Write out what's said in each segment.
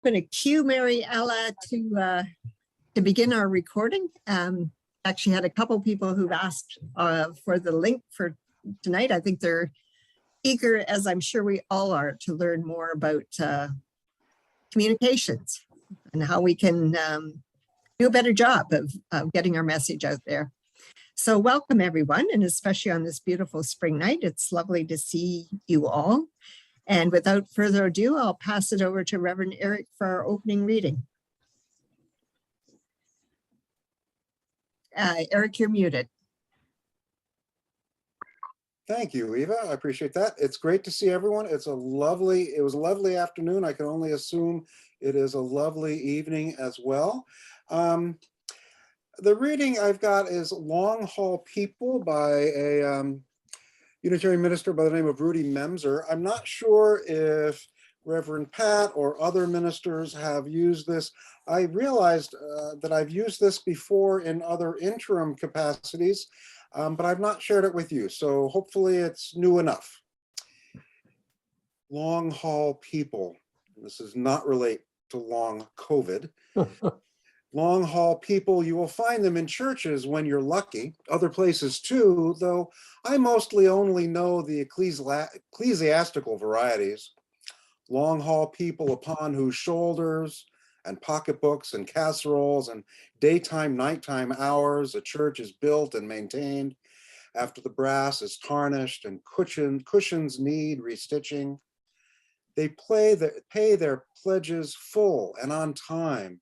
going to cue Mary Ella to begin our recording. Actually had a couple people who've asked for the link for tonight. I think they're eager, as I'm sure we all are, to learn more about communications and how we can do a better job of getting our message out there. So welcome everyone, and especially on this beautiful spring night. It's lovely to see you all. And without further ado, I'll pass it over to Reverend Eric for our opening reading. Eric, you're muted. Thank you, Eva. I appreciate that. It's great to see everyone. It was a lovely afternoon. I can only assume it is a lovely evening as well. The reading I've got is Long Haul People by a Unitarian minister by the name of Rudy Memser. I'm not sure if Reverend Pat or other ministers have used this. I realized that I've used this before in other interim capacities, but I've not shared it with you. So hopefully it's new enough. Long haul people. This does not relate to long COVID. Long haul people, you will find them in churches when you're lucky, other places too, though I mostly only know the ecclesiastical varieties. Long haul people upon whose shoulders and pocketbooks and casseroles and daytime, nighttime hours a church is built and maintained after the brass is tarnished and cushions need restitching. They pay their pledges full and on time,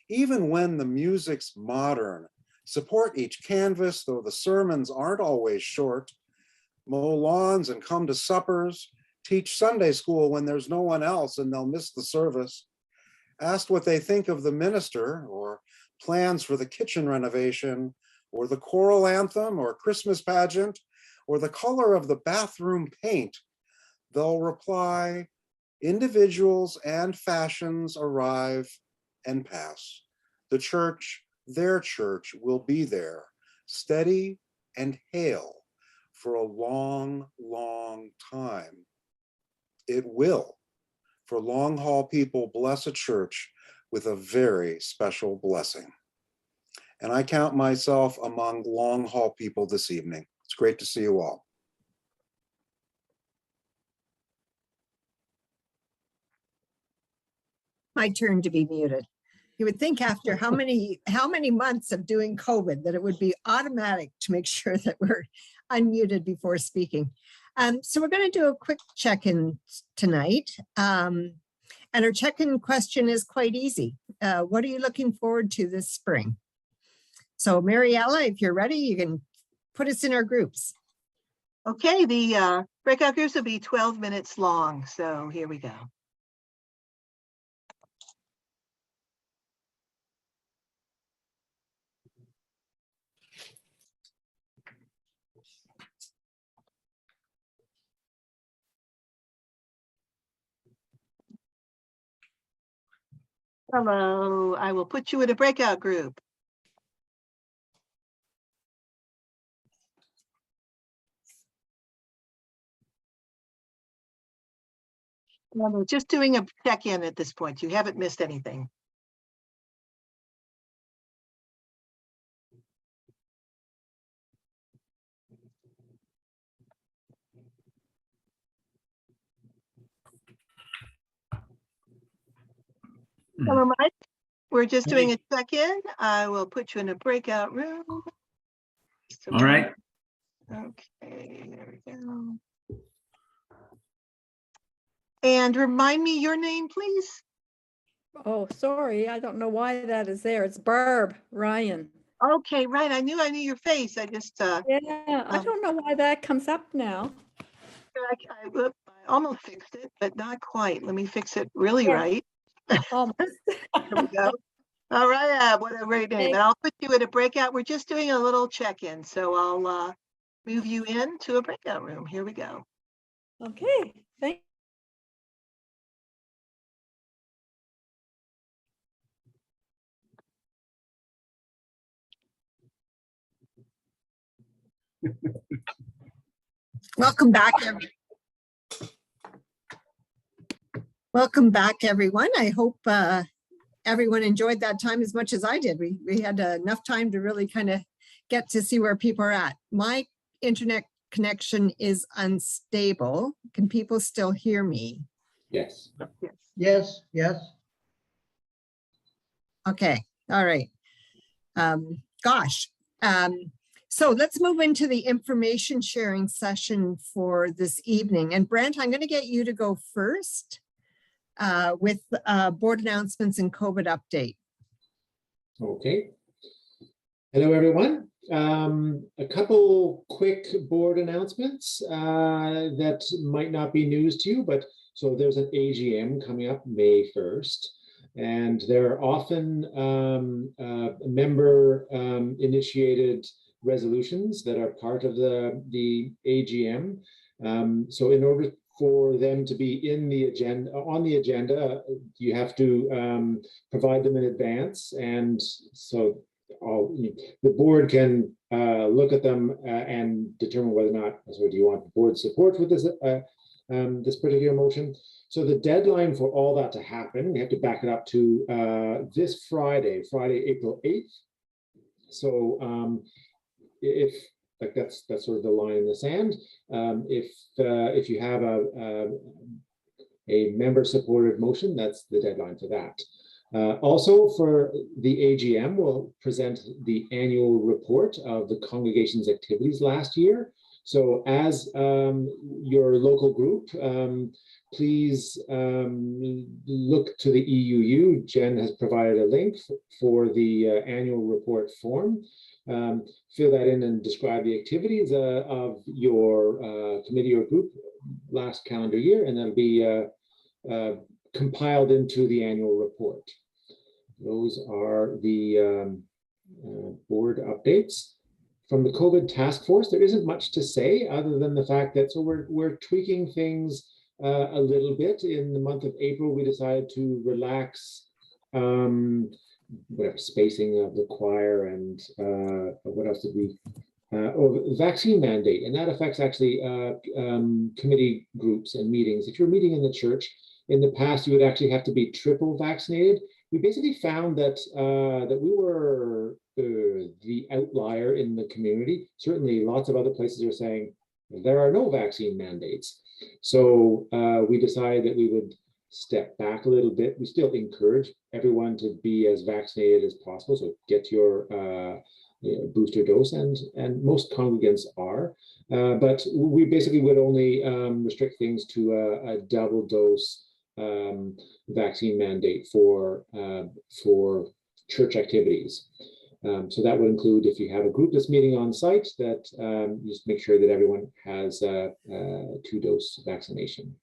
even when the music's modern, support each canvas, though the sermons aren't always short, mow lawns and come to suppers, teach Sunday school when there's no one else and they'll miss the service, asked what they think of the minister or plans for the kitchen renovation or the choral anthem or Christmas pageant or the color of the bathroom paint, they'll reply, individuals and fashions arrive and pass. The church, their church, will be there, steady and hale for a long, long time. It will, for long haul people, bless a church with a very special blessing. And I count myself among long haul people this evening. It's great to see you all. My turn to be muted. You would think after how many months of doing COVID that it would be automatic to make sure that we're unmuted before speaking. So we're going to do a quick check-in tonight. And our check-in question is quite easy. What are you looking forward to this spring? So Mariella, if you're ready, you can put us in our groups. Okay, the breakout groups will be 12 minutes long. So here we go. Hello, I will put you in a breakout group. We're just doing a check-in at this point. You haven't missed anything. Hello, Mike. We're just doing a check-in. I will put you in a breakout room. All right. Okay, there we go. And remind me your name, please. Oh, sorry. I don't know why that is there. It's Barb Ryan. Okay, right. I knew your face. I just Yeah, I don't know why that comes up now. I almost fixed it, but not quite. Let me fix it really right. Almost. There we go. All right, what a great name. And I'll put you in a breakout. We're just doing a little check-in, so I'll move you into a breakout room. Here we go. Okay, thank Welcome back, everyone. Welcome back, everyone. I hope everyone enjoyed that time as much as I did. We had enough time to really kind of get to see where people are at. My internet connection is unstable. Can people still hear me? Yes. Yes. Yes, yes. Okay, all right. Gosh. So let's move into the information sharing session for this evening. And Brent, I'm going to get you to go first with board announcements and COVID update. Okay. Hello, everyone. A couple quick board announcements that might not be news to you, but so there's an AGM coming up May 1st, and there are often member initiated resolutions that are part of the AGM. So in order for them to be in the agenda, on the agenda, you have to provide them in advance, and so the board can look at them and determine whether or not, so do you want board support for this this particular motion? So the deadline for all that to happen, we have to back it up to this Friday, April 8th. So if like that's sort of the line in the sand. If you have a member supported motion, that's the deadline for that. Also for the AGM, we'll present the annual report of the congregation's activities last year. So as your local group, please look to the EUU. Jen has provided a link for the annual report form. Fill that in and describe the activities of your committee or group last calendar year, and that'll be compiled into the annual report. Those are the board updates. From the COVID task force, there isn't much to say other than the fact that we're tweaking things a little bit. In the month of April, we decided to relax whatever spacing of the choir and what else did we vaccine mandate, and that affects actually committee groups and meetings. If you're meeting in the church, in the past you would actually have to be triple vaccinated. We basically found that that we were the outlier in the community. Certainly lots of other places are saying there are no vaccine mandates. So we decided that we would step back a little bit. We still encourage everyone to be as vaccinated as possible. So get your booster dose, and most congregants are. But we basically would only restrict things to a double dose vaccine mandate for church activities. So that would include, if you have a group that's meeting on site, that just make sure that everyone has a 2-dose vaccination.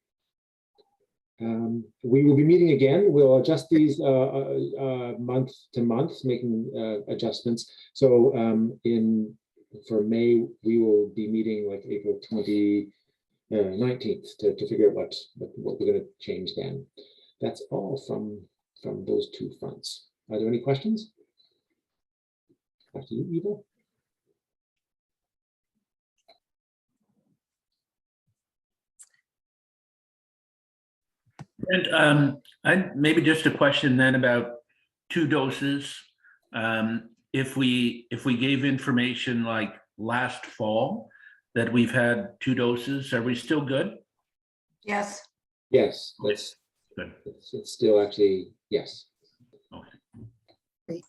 We will be meeting again. We'll adjust these month to month, making adjustments. So for May, we will be meeting like April 19th to figure out what we're going to change then. That's all from those two fronts. Are there any questions? Back to you, Eva. And maybe just a question then about 2 doses. If we gave information like last fall that we've had 2 doses, are we still good? Yes. Yes, that's good. It's still actually yes. Okay. Great.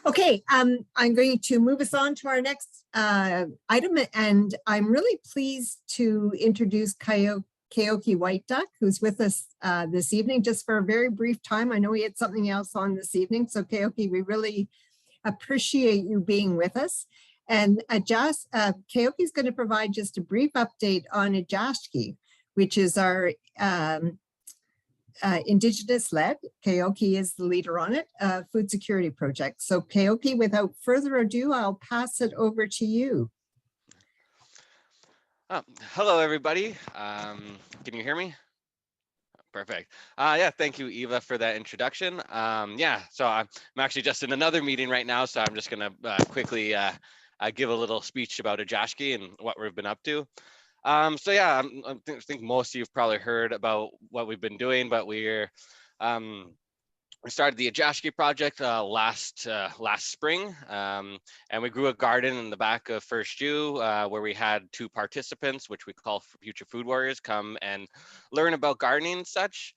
Okay, I'm going to move us on to our next item, and I'm really pleased to introduce Keoki White Duck, who's with us this evening, just for a very brief time. I know he had something else on this evening, so Keoki, we really appreciate you being with us. And Keoki is going to provide just a brief update on Ajashki, which is our Indigenous-led, Keoki is the leader on it, food security project. So Keoki, without further ado, I'll pass it over to you. Hello, everybody. Can you hear me? Perfect. Yeah, thank you, Eva, for that introduction. Yeah, so I'm actually just in another meeting right now, so I'm just going to quickly give a little speech about Ajashki and what we've been up to. So yeah, think most of you've probably heard about what we've been doing, but we started the Ajashki project last spring, and we grew a garden in the back of First U where we had 2 participants, which we call Future Food Warriors, come and learn about gardening and such.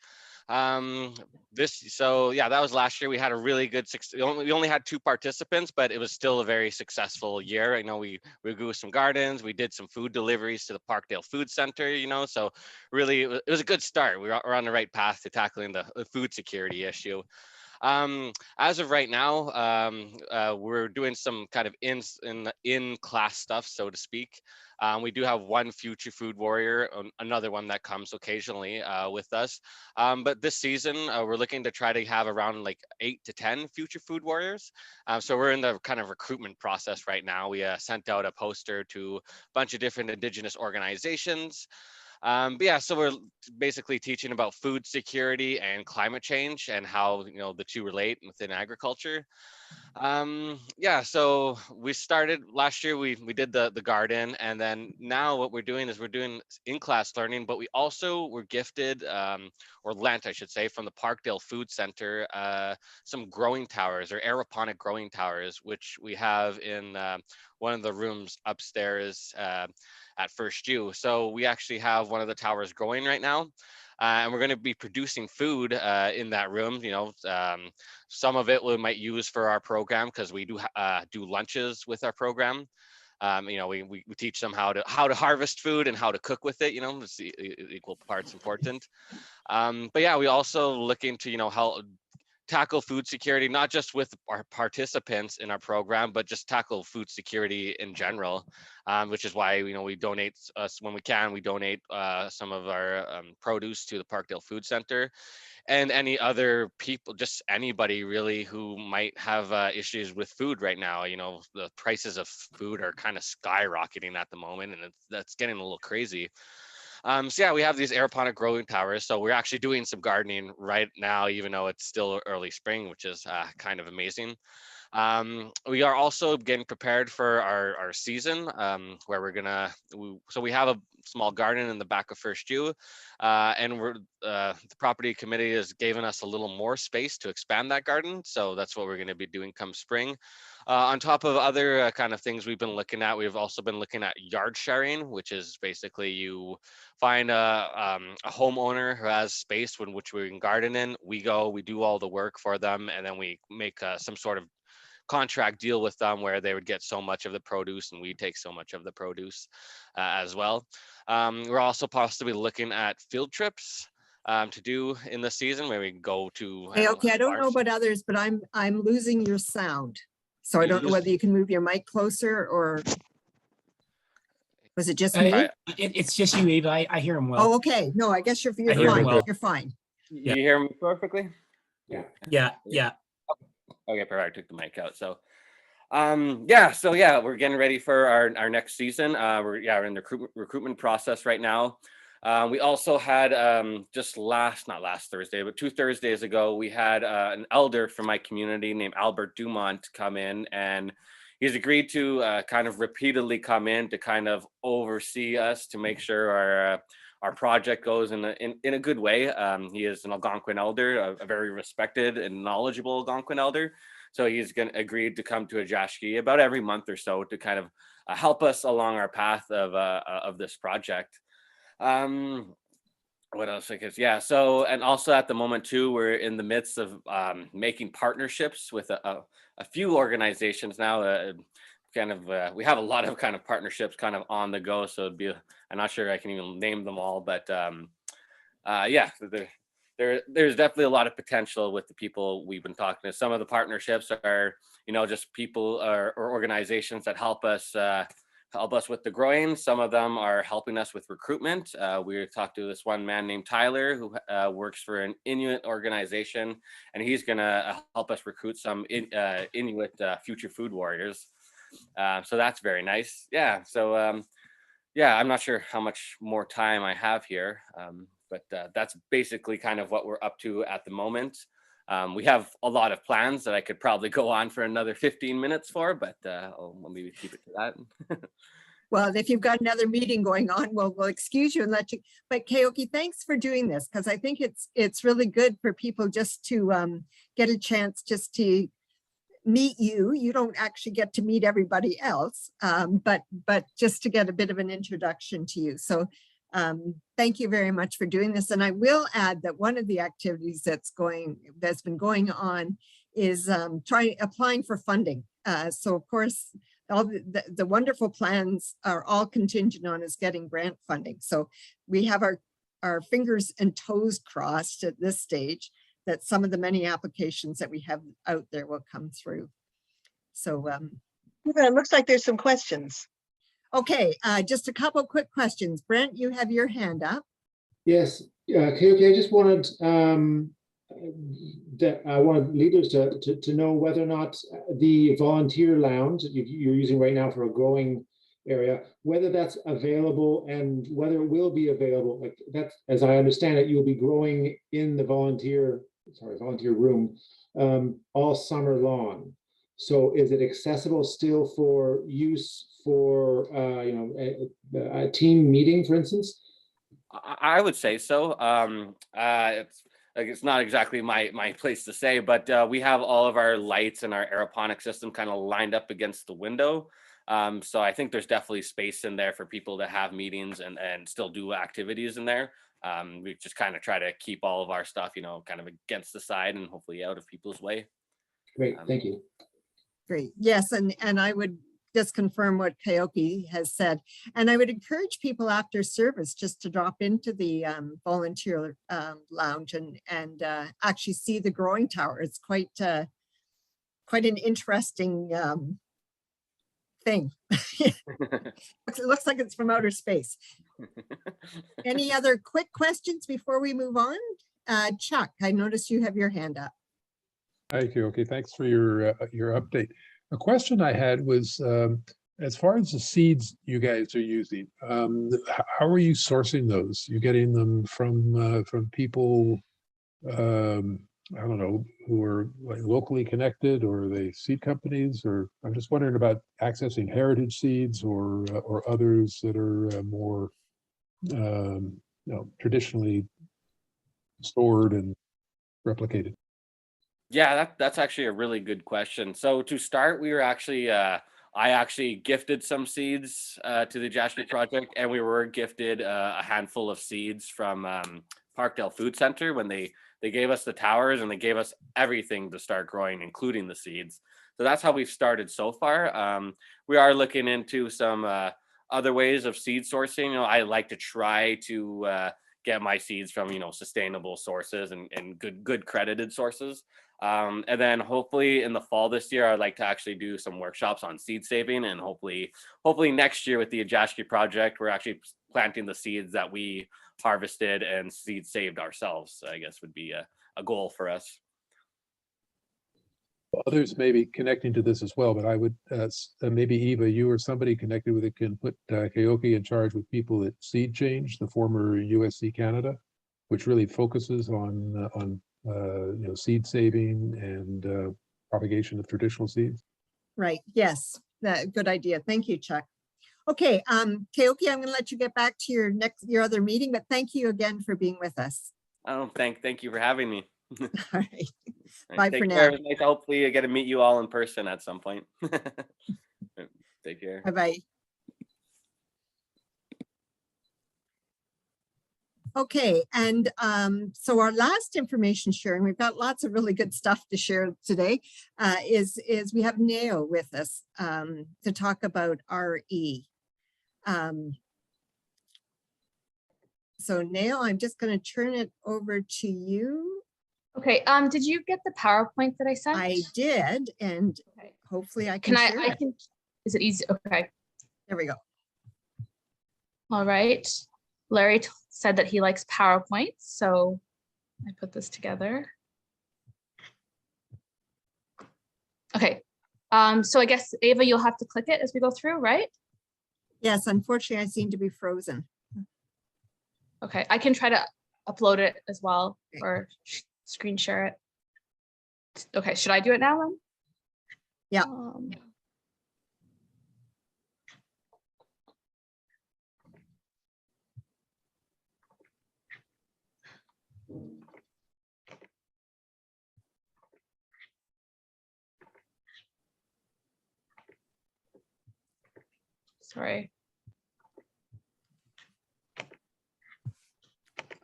So yeah, that was last year. We had a really good we only had 2 participants, but it was still a very successful year. I know we grew some gardens, we did some food deliveries to the Parkdale Food Center, so really it was a good start. We're on the right path to tackling the food security issue. As of right now, we're doing some kind of in class stuff, so to speak. We do have 1 Future Food Warrior, another one that comes occasionally with us. But this season, we're looking to try to have around like 8 to 10 Future Food Warriors. So we're in the kind of recruitment process right now. We sent out a poster to a bunch of different Indigenous organizations. But yeah, so we're basically teaching about food security and climate change and how the 2 relate within agriculture. Yeah, so we started last year. We did the garden, and then now what we're doing is we're doing in-class learning, but we also were gifted or lent, I should say, from the Parkdale Food Center some growing towers or aeroponic growing towers, which we have in one of the rooms upstairs at First U. So we actually have one of the towers growing right now. And we're going to be producing food in that room. Some of it we might use for our program because we do lunches with our program. We teach them how to harvest food and how to cook with it. It's equal parts important. But yeah, we also looking to how tackle food security, not just with our participants in our program, but just tackle food security in general, which is why we donate when we can. We donate some of our produce to the Parkdale Food Center, and any other people, just anybody really who might have issues with food right now. The prices of food are kind of skyrocketing at the moment, and that's getting a little crazy. So yeah, we have these aeroponic growing towers. So we're actually doing some gardening right now, even though it's still early spring, which is kind of amazing. We are also getting prepared for our season where so we have a small garden in the back of First U, and the property committee has given us a little more space to expand that garden. So that's what we're going to be doing come spring. On top of other kind of things we've been looking at, we've also been looking at yard sharing, which is basically you find a homeowner who has space in which we can garden in. We do all the work for them, and then we make some sort of contract deal with them where they would get so much of the produce and we take so much of the produce as well. We're also possibly looking at field trips to do in the season where we go to. Okay, I don't know about others, but I'm losing your sound. So I don't know whether you can move your mic closer or was it just me? It's just you, Eva. I hear him well. Oh, okay. No, I guess you're I hear him fine. well. You're fine. You hear me perfectly? Yeah. Okay, perfect. I took the mic out. So we're getting ready for our next season. We're in the recruitment process right now. We also had not last Thursday, but 2 Thursdays ago, we had an elder from my community named Albert Dumont come in, and he's agreed to kind of repeatedly come in to kind of oversee us to make sure our project goes in a good way. He is an Algonquin elder, a very respected and knowledgeable Algonquin elder. So he's agreed to come to Ajashki about every month or so to kind of help us along our path of this project. What else? So, and also at the moment too, we're in the midst of making partnerships with a few organizations now. We have a lot of kind of partnerships kind of on the go. So I'm not sure I can even name them all, but there's definitely a lot of potential with the people we've been talking to. Some of the partnerships are, just people or organizations that help us with the growing. Some of them are helping us with recruitment. We talked to this one man named Tyler who works for an Inuit organization, and he's gonna help us recruit some Inuit future food warriors. So that's very nice. Yeah. So I'm not sure how much more time I have here, but that's basically kind of what we're up to at the moment. We have a lot of plans that I could probably go on for another 15 minutes for, but I'll maybe keep it to that. Well, if you've got another meeting going on, we'll excuse you and let you, but Keoki, thanks for doing this, because I think it's really good for people just to get a chance just to meet you. You don't actually get to meet everybody else, but just to get a bit of an introduction to you. So thank you very much for doing this. And I will add that one of the activities that's been going on is applying for funding. So of course, all the wonderful plans are all contingent on us getting grant funding. So we have our fingers and toes crossed at this stage that some of the many applications that we have out there will come through. So It looks like there's some questions. okay, just a couple quick questions. Brent, you have your hand up. Yes, Keoki, I just wanted I wanted leaders to know whether or not the volunteer lounge that you're using right now for a growing area, whether that's available and whether it will be available. Like that's, as I understand it, you'll be growing in the volunteer room all summer long. So is it accessible still for use for a team meeting, for instance? I would say so. It's not exactly my place to say, but we have all of our lights and our aeroponic system kind of lined up against the window. So I think there's definitely space in there for people to have meetings and still do activities in there. We just kind of try to keep all of our stuff, kind of against the side and hopefully out of people's way. Great, thank you. Great, yes, and I would just confirm what Keoki has said. And I would encourage people after service just to drop into the volunteer lounge and actually see the growing tower. It's quite an interesting thing. It looks like it's from outer space. Any other quick questions before we move on? Chuck, I noticed you have your hand up. Thank you. Okay, thanks for your update. A question I had was, as far as the seeds you guys are using, how are you sourcing those? You getting them from people, I don't know, who are like locally connected, or are they seed companies? Or I'm just wondering about accessing heritage seeds or others that are more, traditionally stored and replicated. Yeah, that's actually a really good question. So to start, we were actually I actually gifted some seeds to the Ajashki project, and we were gifted a handful of seeds from Parkdale Food Center when they gave us the towers, and they gave us everything to start growing, including the seeds. So that's how we've started so far. We are looking into some other ways of seed sourcing. I like to try to get my seeds from sustainable sources and good credited sources. And then hopefully in the fall this year, I'd like to actually do some workshops on seed saving, and hopefully next year with the Ajashki project, we're actually planting the seeds that we harvested and seed saved ourselves, I guess would be a goal for us. Others may be connecting to this as well, but I would maybe Eva, you or somebody connected with it can put Keoki in charge with people at Seed Change, the former USC Canada, which really focuses on seed saving and propagation of traditional seeds. Right, yes, good idea. Thank you, Chuck. Okay, Keoki, I'm gonna let you get back to your other meeting, but thank you again for being with us. Oh, thank you for having me. All right, All bye right, for take now. care. It was nice. Hopefully I get to meet you all in person at some point. Take care. Bye-bye. Okay, and so our last information sharing, we've got lots of really good stuff to share today, is we have Neo with us to talk about RE. So Neo, I'm just going to turn it over to you. Okay, did you get the PowerPoint that I sent? I did, and okay. Hopefully I can share it. Is it easy? Okay. There we go. All right. Larry said that he likes PowerPoint, so I put this together. Okay, so I guess, Ava, you'll have to click it as we go through, right? Yes, unfortunately, I seem to be frozen. Okay, I can try to upload it as well, or screen share it. Okay, should I do it now then? Yeah. Sorry.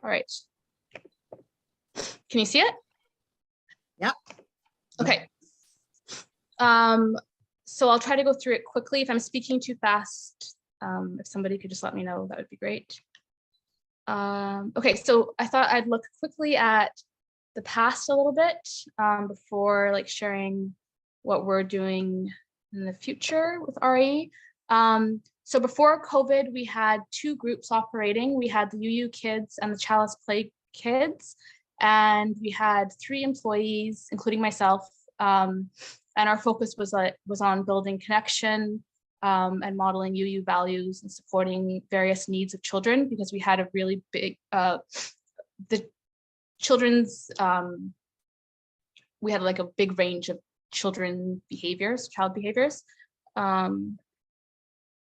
All right. Can you see it? Yeah. Okay. So I'll try to go through it quickly. If I'm speaking too fast, if somebody could just let me know, that would be great. Okay, so I thought I'd look quickly at the past a little bit before like sharing what we're doing in the future with RE. So before COVID, we had two groups operating. We had the UU kids and the Chalice Play kids, and we had 3 employees, including myself. And our focus was on building connection and modeling UU values and supporting various needs of children, because we had a really big, the children's, we had like a big range of child behaviors.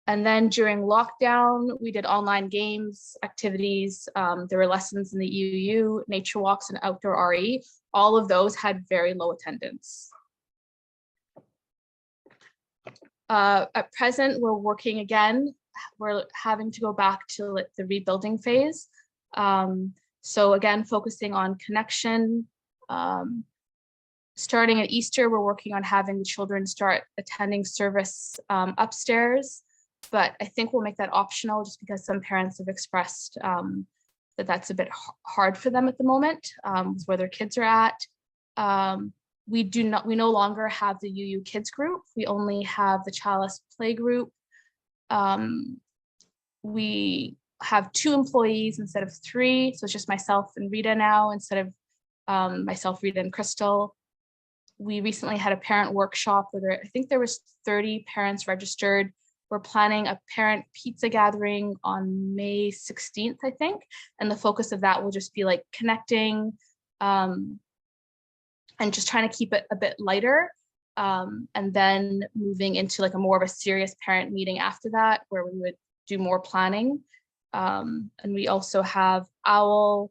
And then during lockdown, we did online games, activities. There were lessons in the UU, nature walks, and outdoor RE. All of those had very low attendance. At present, we're working again. We're having to go back to the rebuilding phase. So again, focusing on connection. Starting at Easter, we're working on having the children start attending service upstairs, but I think we'll make that optional just because some parents have expressed that that's a bit hard for them at the moment with where their kids are at. We no longer have the UU kids group. We only have the Chalice Play group. We have 2 employees instead of 3. So it's just myself and Rita now instead of myself, Rita, and Crystal. We recently had a parent workshop where I think there was 30 parents registered. We're planning a parent pizza gathering on May 16th, I think. And the focus of that will just be like connecting, and just trying to keep it a bit lighter, and then moving into like a more of a serious parent meeting after that, where we would do more planning. And we also have OWL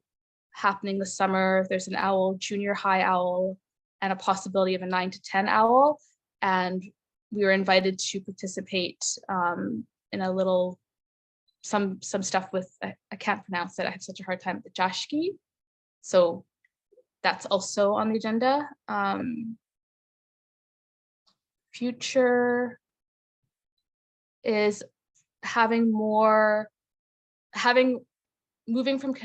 happening this summer. There's an OWL junior high OWL and a possibility of a 9 to 10 OWL. And we were invited to participate in a little, some stuff with, I can't pronounce it. I have such a hard time with the Jashki. So that's also on the agenda. Future is moving from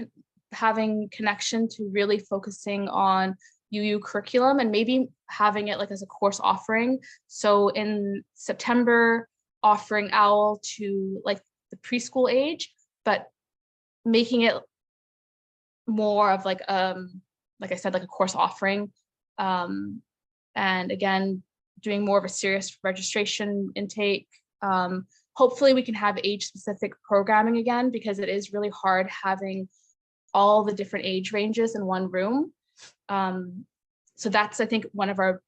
having connection to really focusing on UU curriculum and maybe having it like as a course offering. So in September, offering OWL to like the preschool age, but making it more of like I said, like a course offering. And again, doing more of a serious registration intake. Hopefully we can have age-specific programming again, because it is really hard having all the different age ranges in one room. So that's, I think, one of our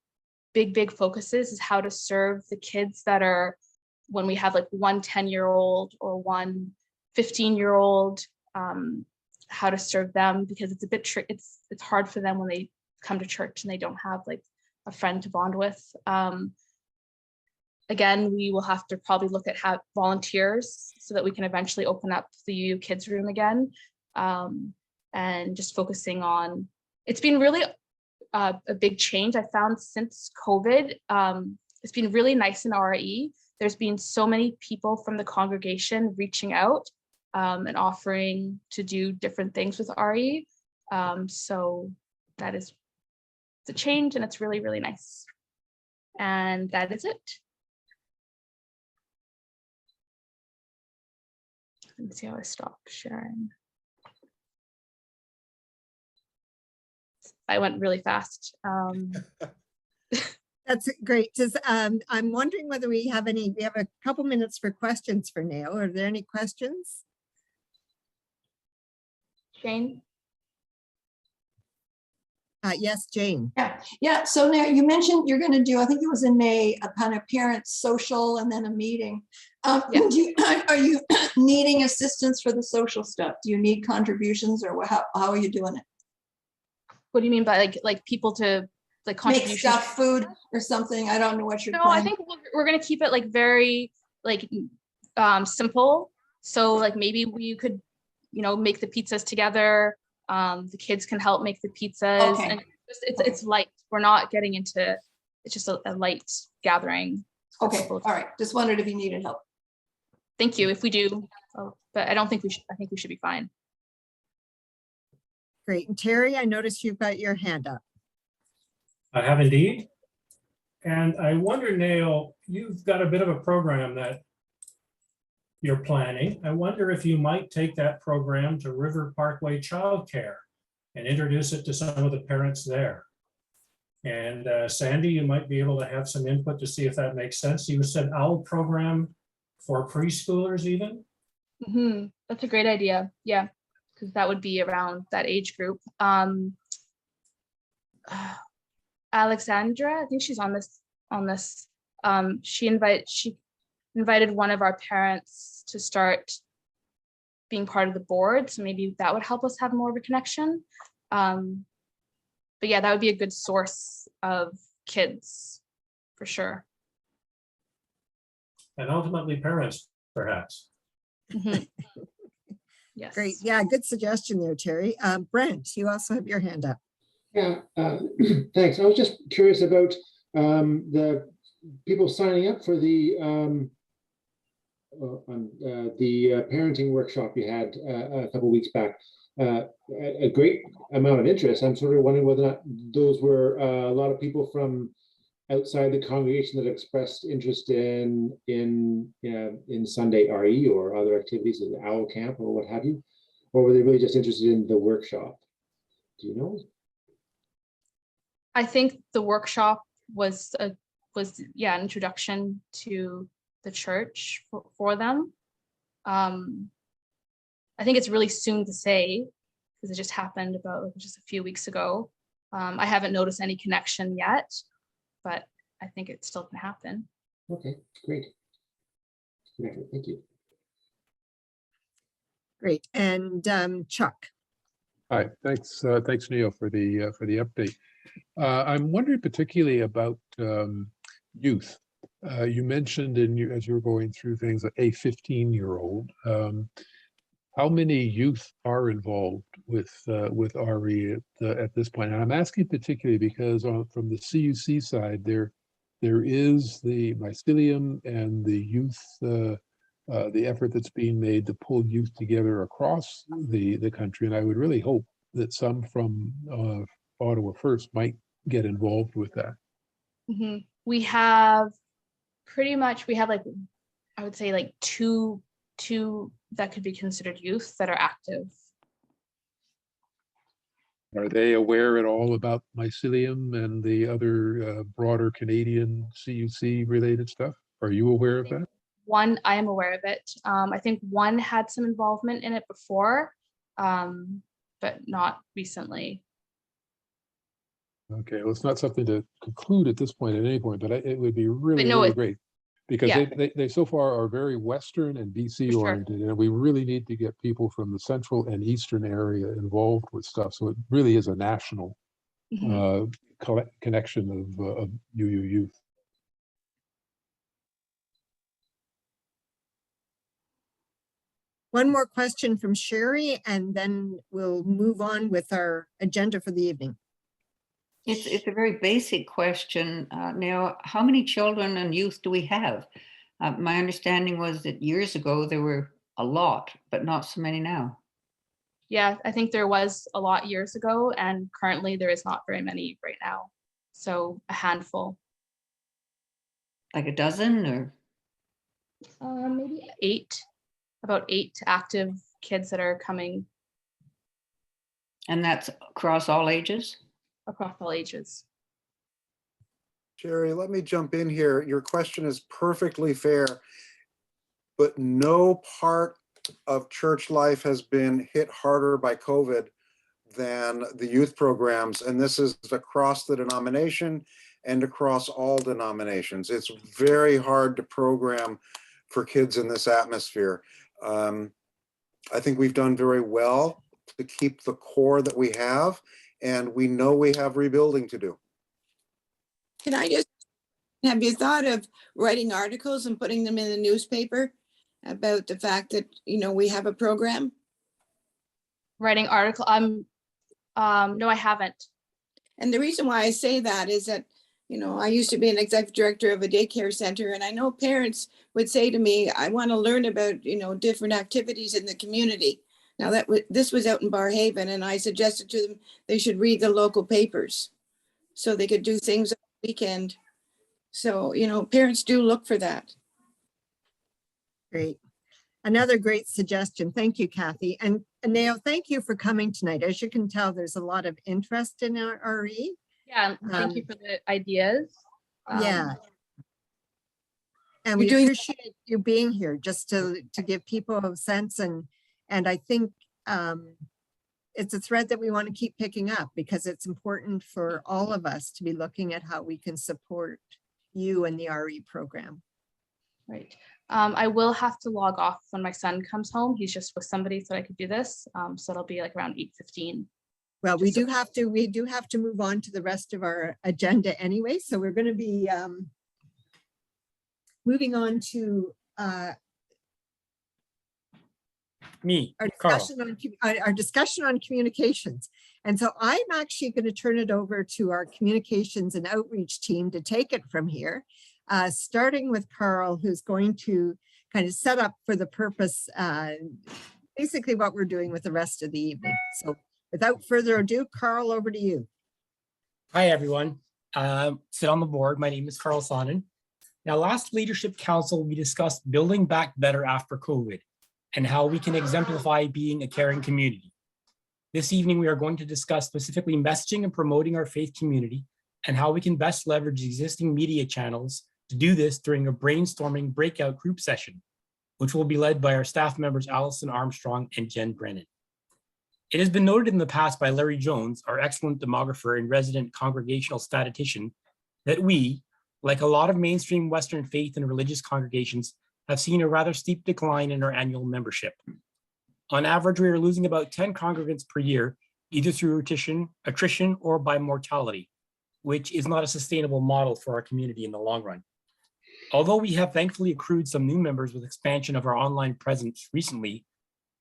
big focuses is how to serve the kids that are, when we have like one 10-year-old or one 15-year-old, how to serve them, because it's a bit it's hard for them when they come to church and they don't have like a friend to bond with. Again, we will have to probably look at volunteers so that we can eventually open up the UU kids room again, and just focusing on, it's been really a big change I found since COVID. It's been really nice in RE. There's been so many people from the congregation reaching out and offering to do different things with RE. So that is the change, and it's really, really nice. And that is it. Let me see how I stop sharing. I went really fast. That's great. I'm wondering whether we have a couple minutes for questions for Neil. Are there any questions? Jane? Yes, Jane. Yeah. So now you mentioned you're going to do, I think it was in May, a kind of parent social and then a meeting. Are you needing assistance for the social stuff? Do you need contributions, or how are you doing it? What do you mean by like people to like contributions? Make stuff, food or something? I don't know what you're No, I think we're going to keep it like very like simple. So like maybe we could, make the pizzas together. The kids can help make the pizzas, Okay. and it's light. We're not getting into, it's just a light gathering. Okay, all right. Just wondered if you needed help. Thank you. If we do, but I don't think we should. I think we should be fine. Great. And Terry, I noticed you've got your hand up. I have indeed. And I wonder, Neil, you've got a bit of a program that you're planning. I wonder if you might take that program to River Parkway Childcare and introduce it to some of the parents there. And Sandy, you might be able to have some input to see if that makes sense. You said OWL program for preschoolers even? That's a great idea. Yeah, because that would be around that age group. Alexandra, I think she's on this. She invited one of our parents to start being part of the board. So maybe that would help us have more of a connection. But yeah, that would be a good source of kids for sure. And ultimately parents, perhaps. Yes. Great. Yeah, good suggestion there, Terry. Brent, you also have your hand up. Yeah, thanks. I was just curious about the people signing up for the parenting workshop you had a couple weeks back. A great amount of interest. I'm sort of wondering whether or not those were a lot of people from outside the congregation that expressed interest in Sunday RE or other activities at the OWL camp or what have you, or were they really just interested in the workshop? Do you know? I think the workshop was an introduction to the church for them. I think it's really soon to say because it just happened about just a few weeks ago. I haven't noticed any connection yet, but I think it still can happen. Okay, great. Thank you. Great. And Chuck. Hi, thanks, Neil, for the update. I'm wondering particularly about youth. You mentioned as you were going through things, a 15-year-old. How many youth are involved with RE at this point? And I'm asking particularly because from the CUC side, there is the mycelium and the youth, the effort that's being made to pull youth together across the country. And I would really hope that some from Ottawa First might get involved with that. We have like, I would say like two that could be considered youth that are active. Are they aware at all about mycelium and the other broader Canadian CUC related stuff? Are you aware of that? One, I am aware of it. I think one had some involvement in it before, but not recently. Okay, well, it's not something to conclude at this point at any point, but it would be really, no, really great. Because yeah. they so far are very Western and BC oriented, and we really need to get people from the central and eastern area involved with stuff. So it really is a national connection of UU youth. One more question from Sherry, and then we'll move on with our agenda for the evening. It's a very basic question. Now, how many children and youth do we have? My understanding was that years ago there were a lot, but not so many now. Yeah, I think there was a lot years ago, and currently there is not very many right now. So a handful. Like a dozen or? Maybe 8, about 8 active kids that are coming. And that's across all ages? Across all ages. Jerry, let me jump in here. Your question is perfectly fair, but no part of church life has been hit harder by COVID than the youth programs. And this is across the denomination and across all denominations. It's very hard to program for kids in this atmosphere. I think we've done very well to keep the core that we have, and we know we have rebuilding to do. Can I just, have you thought of writing articles and putting them in the newspaper about the fact that, we have a program? Writing article, no, I haven't. And the reason why I say that is that, I used to be an executive director of a daycare center, and I know parents would say to me, I want to learn about, different activities in the community. Now this was out in Barrhaven, and I suggested to them they should read the local papers so they could do things on the weekend. So, parents do look for that. Great. Another great suggestion. Thank you, Kathy. And Nail, thank you for coming tonight. As you can tell, there's a lot of interest in our RE. Yeah, thank you for the ideas. Yeah. And we appreciate you being here just to give people a sense. And I think it's a thread that we want to keep picking up because it's important for all of us to be looking at how we can support you and the RE program. Right. I will have to log off when my son comes home. He's just with somebody so I could do this. So it'll be like around 8:15. Well, we do have to move on to the rest of our agenda anyway. So we're going to be moving on to our discussion on communications. And so I'm actually going to turn it over to our communications and outreach team to take it from here, starting with Carl, who's going to kind of set up for the purpose, basically what we're doing with the rest of the evening. So without further ado, Carl, over to you. Hi, everyone. Sit on the board. My name is Carl Sonnen. Now, last Leadership Council, we discussed building back better after COVID and how we can exemplify being a caring community. This evening, we are going to discuss specifically messaging and promoting our faith community and how we can best leverage existing media channels to do this during a brainstorming breakout group session, which will be led by our staff members, Allison Armstrong and Jen Brennan. It has been noted in the past by Larry Jones, our excellent demographer and resident congregational statistician, that we, like a lot of mainstream Western faith and religious congregations, have seen a rather steep decline in our annual membership. On average, we are losing about 10 congregants per year, either through attrition or by mortality, which is not a sustainable model for our community in the long run. Although we have thankfully accrued some new members with expansion of our online presence recently,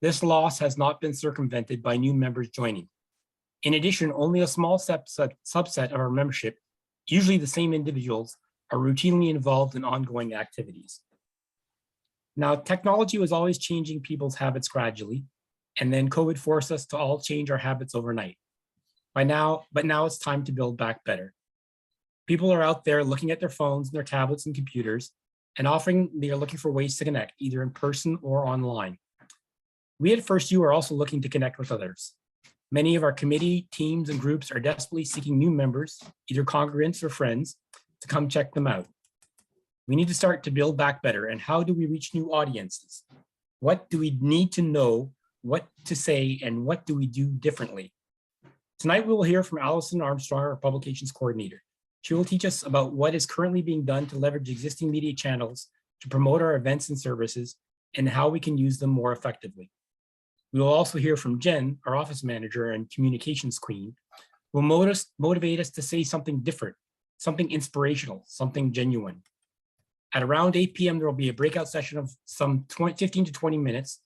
this loss has not been circumvented by new members joining. In addition, only a small subset of our membership, usually the same individuals, are routinely involved in ongoing activities. Now, technology was always changing people's habits gradually, and then COVID forced us to all change our habits overnight. But now it's time to build back better. People are out there looking at their phones and their tablets and computers, and often they are looking for ways to connect, either in person or online. We at First U are also looking to connect with others. Many of our committee, teams, and groups are desperately seeking new members, either congregants or friends, to come check them out. We need to start to build back better. And how do we reach new audiences? What do we need to know, what to say, and what do we do differently? Tonight, we will hear from Allison Armstrong, our publications coordinator. She will teach us about what is currently being done to leverage existing media channels to promote our events and services and how we can use them more effectively. We will also hear from Jen, our office manager and communications queen, who will motivate us to say something different, something inspirational, something genuine. At around 8 p.m., there will be a breakout session of some 15 to 20 minutes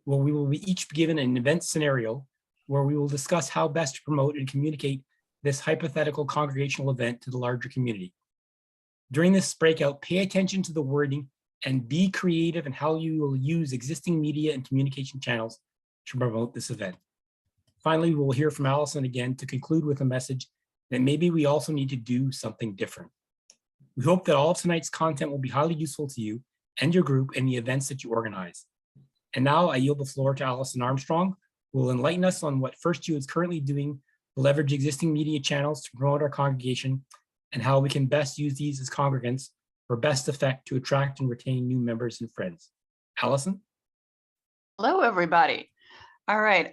where we will be each given an event scenario where we will discuss how best to promote and communicate this hypothetical congregational event to the larger community. During this breakout, pay attention to the wording and be creative in how you will use existing media and communication channels to promote this event. Finally, we will hear from Allison again to conclude with a message that maybe we also need to do something different. We hope that all of tonight's content will be highly useful to you and your group and the events that you organize. And now I yield the floor to Allison Armstrong, who will enlighten us on what First U is currently doing to leverage existing media channels to promote our congregation and how we can best use these as congregants for best effect to attract and retain new members and friends. Allison? Hello, everybody. All right,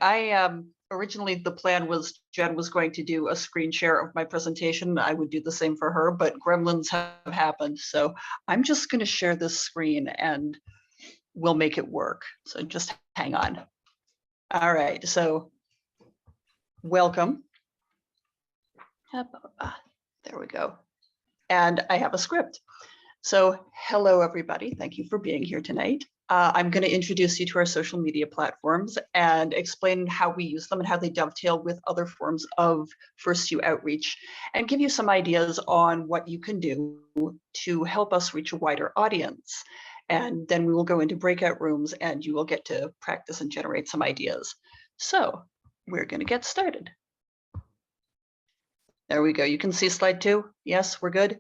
originally the plan was Jen was going to do a screen share of my presentation. I would do the same for her, but gremlins have happened. So I'm just going to share this screen and we'll make it work. So just hang on. All right, so welcome. There we go. And I have a script. So hello, everybody. Thank you for being here tonight. I'm going to introduce you to our social media platforms and explain how we use them and how they dovetail with other forms of First You outreach, and give you some ideas on what you can do to help us reach a wider audience. And then we will go into breakout rooms and you will get to practice and generate some ideas. So we're going to get started. There we go. You can see slide 2. Yes, we're good.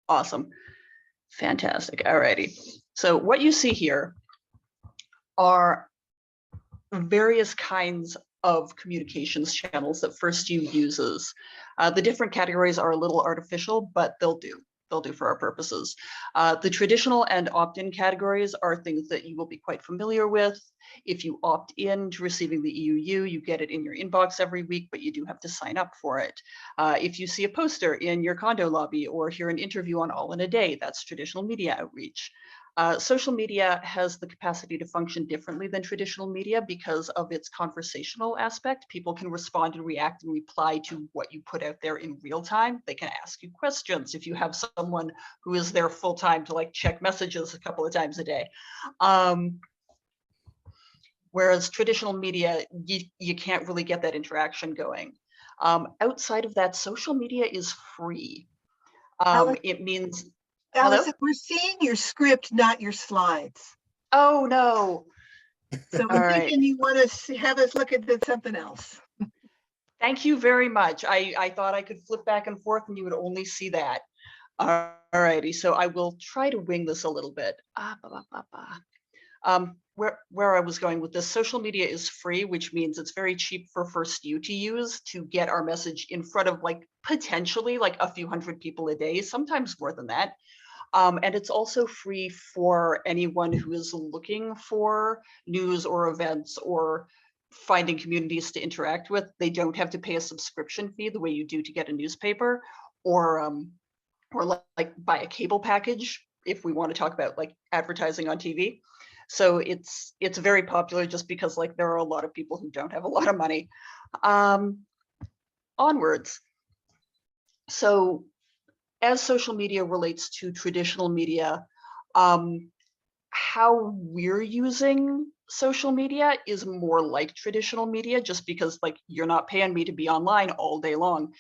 Awesome. Fantastic. All righty. So what you see here are various kinds of communications channels that First You uses. The different categories are a little artificial, but they'll do. They'll do for our purposes. The traditional and opt-in categories are things that you will be quite familiar with. If you opt in to receiving the EUU, you get it in your inbox every week, but you do have to sign up for it. If you see a poster in your condo lobby or hear an interview on All in a Day, that's traditional media outreach. Social media has the capacity to function differently than traditional media because of its conversational aspect. People can respond and react and reply to what you put out there in real time. They can ask you questions if you have someone who is there full time to like check messages a couple of times a day. Whereas traditional media, you can't really get that interaction going. Outside of that, social media is free. It means Allison, we're seeing your script, not your slides. Oh, no. So we're thinking you want to have us look at something else. Thank you very much. I thought I could flip back and forth and you would only see that. All righty, so I will try to wing this a little bit. Where I was going with this, social media is free, which means it's very cheap for First You to use to get our message in front of like potentially like a few hundred people a day, sometimes more than that. And it's also free for anyone who is looking for news or events or finding communities to interact with. They don't have to pay a subscription fee the way you do to get a newspaper, or like buy a cable package if we want to talk about like advertising on TV. So it's very popular just because like there are a lot of people who don't have a lot of money. Onwards. So as social media relates to traditional media, how we're using social media is more like traditional media, just because like you're not paying me to be online all day long.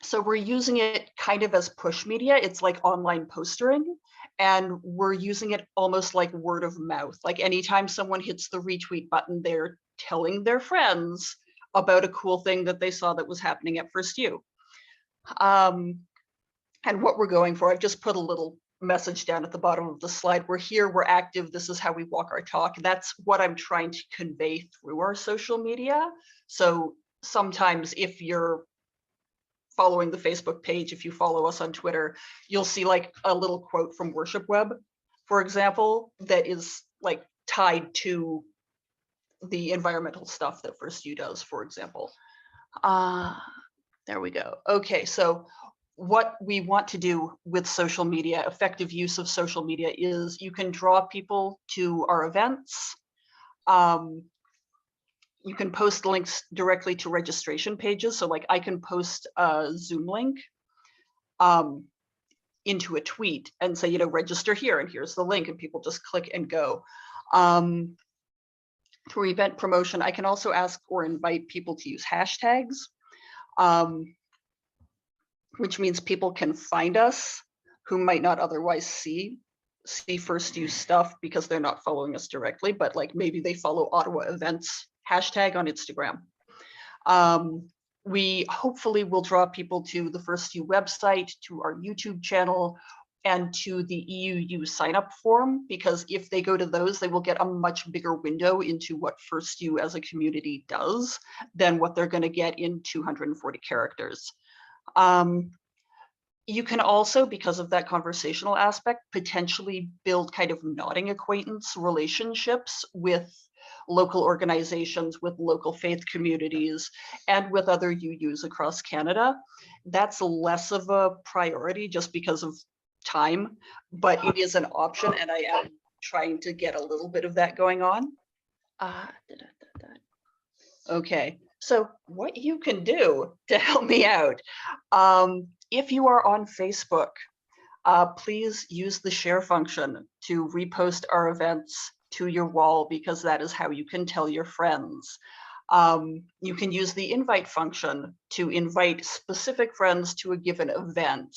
So we're using it kind of as push media. It's like online postering, and we're using it almost like word of mouth. Like anytime someone hits the retweet button, they're telling their friends about a cool thing that they saw that was happening at First You. And what we're going for, I've just put a little message down at the bottom of the slide. We're here, we're active, this is how we walk our talk. That's what I'm trying to convey through our social media. So sometimes if you're following the Facebook page, if you follow us on Twitter, you'll see like a little quote from Worship Web, for example, that is like tied to the environmental stuff that First You does, for example. There we go. Okay, so what we want to do with social media, effective use of social media, is you can draw people to our events. You can post links directly to registration pages. So like I can post a Zoom link into a tweet and say, you know, register here and here's the link, and people just click and go. Through event promotion, I can also ask or invite people to use hashtags, which means people can find us who might not otherwise see First You stuff because they're not following us directly, but like maybe they follow Ottawa events hashtag on Instagram. We hopefully will draw people to the First You website, to our YouTube channel, and to the EUU sign up form, because if they go to those, they will get a much bigger window into what First You as a community does than what they're going to get in 240 characters. You can also, because of that conversational aspect, potentially build kind of nodding acquaintance relationships with local organizations, with local faith communities, and with other UUs across Canada. That's less of a priority just because of time, but it is an option, and I am trying to get a little bit of that going on. Okay, so what you can do to help me out, if you are on Facebook, please use the share function to repost our events to your wall, because that is how you can tell your friends. You can use the invite function to invite specific friends to a given event.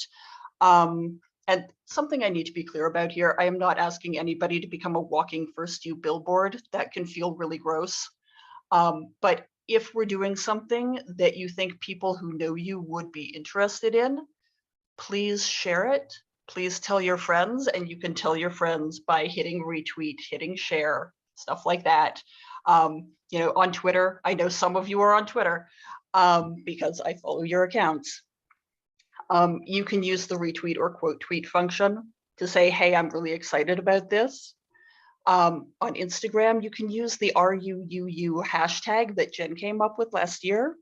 And something I need to be clear about here, I am not asking anybody to become a walking First You billboard. That can feel really gross. But if we're doing something that you think people who know you would be interested in, please share it. Please tell your friends, and you can tell your friends by hitting retweet, hitting share, stuff like that. You know, on Twitter, I know some of you are on Twitter because I follow your accounts. You can use the retweet or quote tweet function to say, hey, I'm really excited about this. On Instagram, you can use the RUUU hashtag that Jen came up with last year.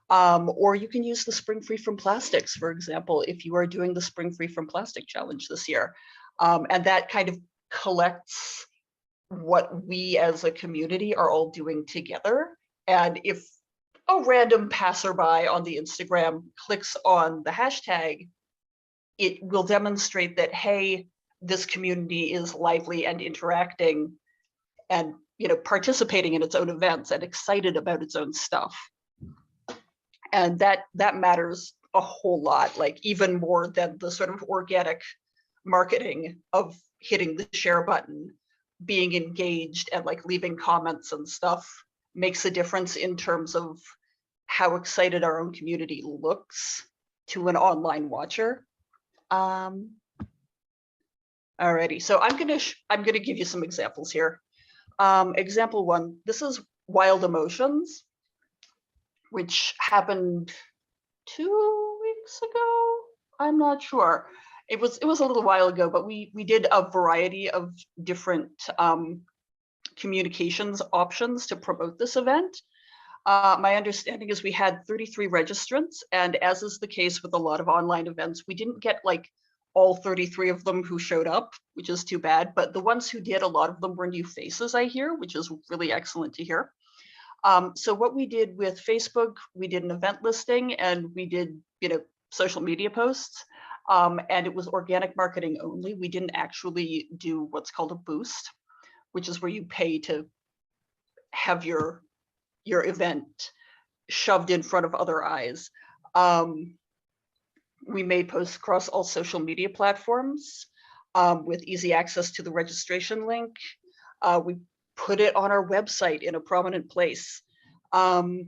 Or you can use the Spring Free from Plastics, for example, if you are doing the Spring Free from Plastic Challenge this year. And that kind of collects what we as a community are all doing together. And if a random passerby on the Instagram clicks on the hashtag, it will demonstrate that, hey, this community is lively and interacting and, you know, participating in its own events and excited about its own stuff. And that matters a whole lot, like even more than the sort of organic marketing of hitting the share button. Being engaged and like leaving comments and stuff makes a difference in terms of how excited our own community looks to an online watcher. Alrighty, so I'm gonna give you some examples here. Example one, this is Wild Emotions, which happened 2 weeks ago. I'm not sure. It was a little while ago, but we did a variety of different communications options to promote this event. My understanding is we had 33 registrants, and as is the case with a lot of online events, we didn't get like all 33 of them who showed up, which is too bad, but the ones who did, a lot of them were new faces, I hear, which is really excellent to hear. So what we did with Facebook, we did an event listing and we did, you know, social media posts, and it was organic marketing only. We didn't actually do what's called a boost, which is where you pay to have your event shoved in front of other eyes. We made posts across all social media platforms with easy access to the registration link. We put it on our website in a prominent place. And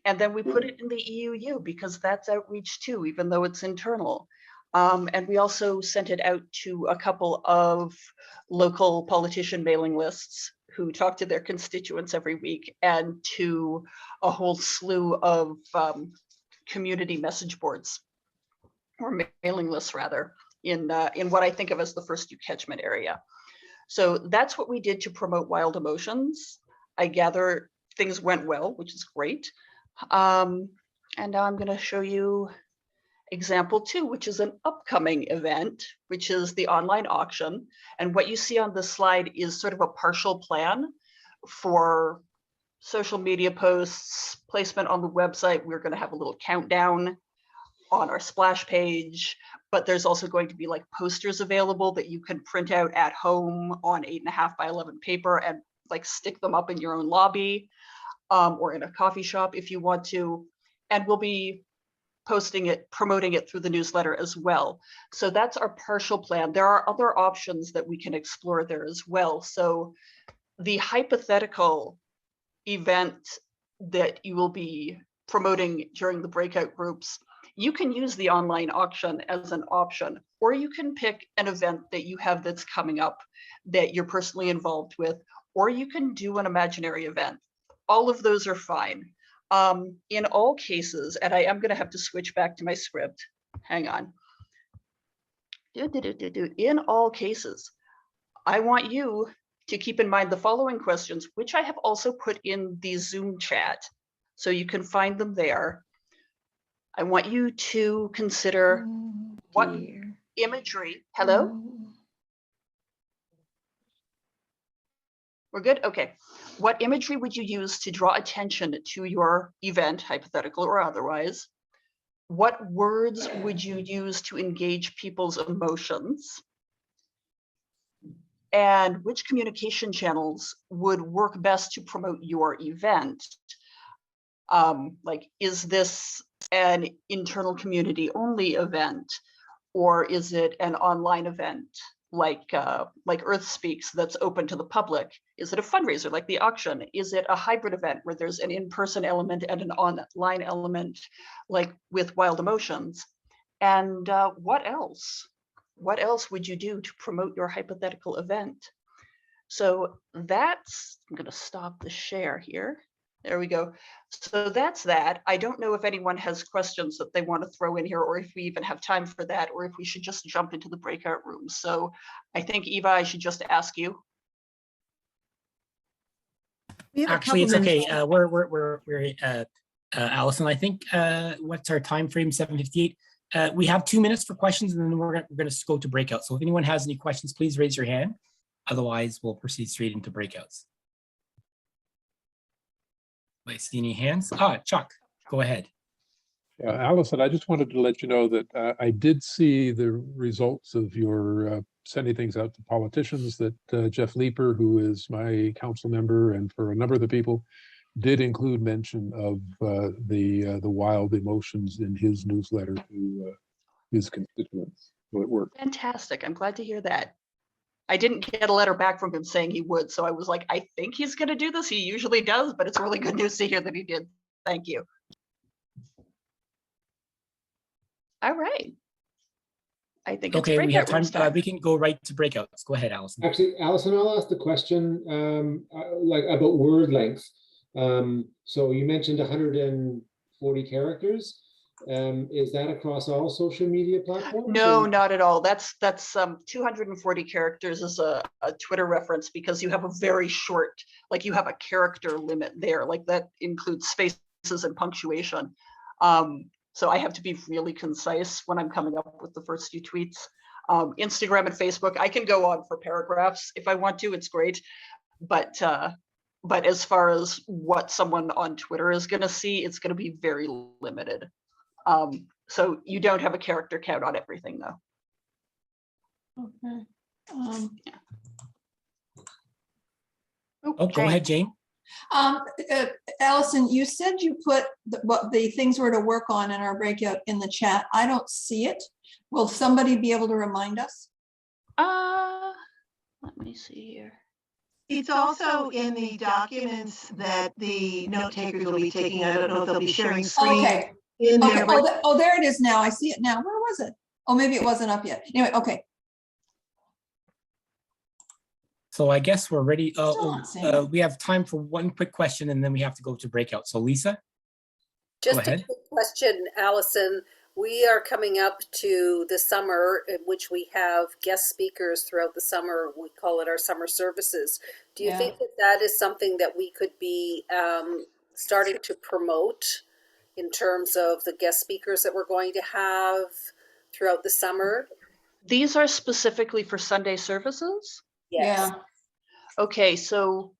then we put it in the EUU because that's outreach too, even though it's internal. And we also sent it out to a couple of local politician mailing lists who talk to their constituents every week, and to a whole slew of community message boards, or mailing lists rather, in what I think of as the First You catchment area. So that's what we did to promote Wild Emotions. I gather things went well, which is great. And now I'm going to show you example 2, which is an upcoming event, which is the online auction. And what you see on this slide is sort of a partial plan for social media posts, placement on the website. We're going to have a little countdown on our splash page, but there's also going to be like posters available that you can print out at home on 8.5 by 11 paper and like stick them up in your own lobby, or in a coffee shop if you want to. And we'll be posting it, promoting it through the newsletter as well. So that's our partial plan. There are other options that we can explore there as well. So the hypothetical event that you will be promoting during the breakout groups, you can use the online auction as an option, or you can pick an event that you have that's coming up that you're personally involved with, or you can do an imaginary event. All of those are fine. In all cases, and I am going to have to switch back to my script. Hang on. In all cases, I want you to keep in mind the following questions, which I have also put in the Zoom chat, so you can find them there. I want you to consider what imagery. Hello? We're good? Okay. What imagery would you use to draw attention to your event, hypothetical or otherwise? what words would you use to engage people's emotions? And which communication channels would work best to promote your event? Like, is this an internal community only event, or is it an online event like Earth Speaks that's open to the public? Is it a fundraiser like the auction? Is it a hybrid event where there's an in-person element and an online element like with Wild Emotions? And what else? What else would you do to promote your hypothetical event? So that's, I'm going to stop the share here. There we go. So that's that. I don't know if anyone has questions that they want to throw in here, or if we even have time for that, or if we should just jump into the breakout room. So I think, Eva, I should just ask you. Actually, it's okay. We're Allison, I think, what's our time frame? 7:58. We have 2 minutes for questions, and then we're going to go to breakout. So if anyone has any questions, please raise your hand. Otherwise, we'll proceed straight into breakouts. I see any hands? Chuck, go ahead. Allison, I just wanted to let you know that I did see the results of your sending things out to politicians, that Jeff Leeper, who is my council member, and for a number of the people, did include mention of the Wild Emotions in his newsletter to his constituents. So it worked. Fantastic. I'm glad to hear that. I didn't get a letter back from him saying he would, so I was like, I think he's going to do this. He usually does, but it's really good news to hear that he did. Thank you. All right. I think okay, it's we have time. We can go right to breakouts. Go ahead, Allison. Actually, Allison, I'll ask the question like about word length. So you mentioned 140 characters. Is that across all social media platforms? No, not at all. That's 240 characters is a Twitter reference, because you have a very short, like you have a character limit there, like that includes spaces and punctuation. So I have to be really concise when I'm coming up with the first few tweets. Instagram and Facebook, I can go on for paragraphs if I want to, it's great. But as far as what someone on Twitter is gonna see, it's gonna be very limited. So you don't have a character count on everything, though. Okay. Go ahead, Jane. Allison, you said you put what the things were to work on in our breakout in the chat. I don't see it. Will somebody be able to remind us? Let me see here. It's also in the documents that the note takers will be taking. I don't know if they'll be sharing screen. Okay. In Okay. there. Oh, there it is now. I see it now. Where was it? Oh, maybe it wasn't up yet. Anyway, okay. So I guess we're ready. Still not seeing it. We have time for one quick question, and then we have to go to breakout. So Lisa, just go a ahead. quick question, Allison. We are coming up to the summer in which we have guest speakers throughout the summer. We call it our summer services. Do you think that that is something that we could be starting to promote in terms of the guest speakers that we're going to have throughout the summer? These are specifically for Sunday services? Yes. Yeah. Okay, so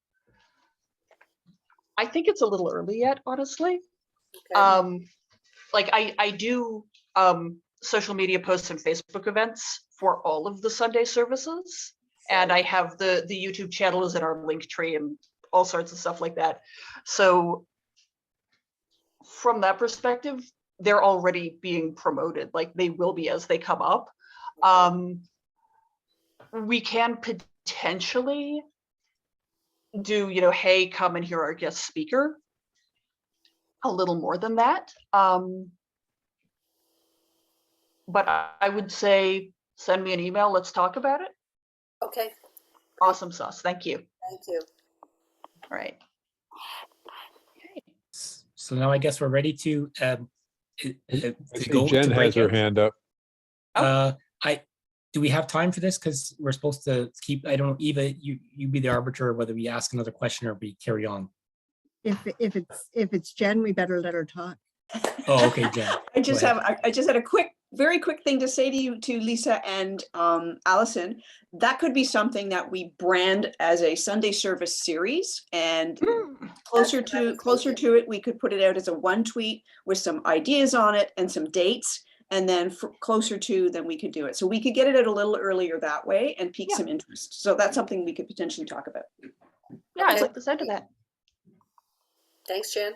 I think it's a little early yet, honestly. Okay. Like I do social media posts and Facebook events for all of the Sunday services. And I have the YouTube channel is in our link tree and all sorts of stuff like that. So from that perspective, they're already being promoted, like they will be as they come up. We can potentially do, hey, come and hear our guest speaker. A little more than that. But I would say, send me an email, let's talk about it. Okay. Awesome sauce, thank you. Thank you. All right. So now I guess we're ready to I see go Jen to has her breakout. hand up. Do we have time for this? Because we're supposed to keep, I don't know, Eva, you be the arbiter of whether we ask another question or we carry on. If it's Jen, we better let her talk. Oh, okay, Jen. I just had a quick very quick thing to say to you, to Lisa and Allison, that could be something that we brand as a Sunday service series, and closer to it, we could put it out as a one tweet with some ideas on it and some dates, and then closer to, then we could do it. So we could get it out a little earlier that way and pique some interest. So that's something we could potentially talk about. Yeah, I'd like to send to that. Thanks, Jen.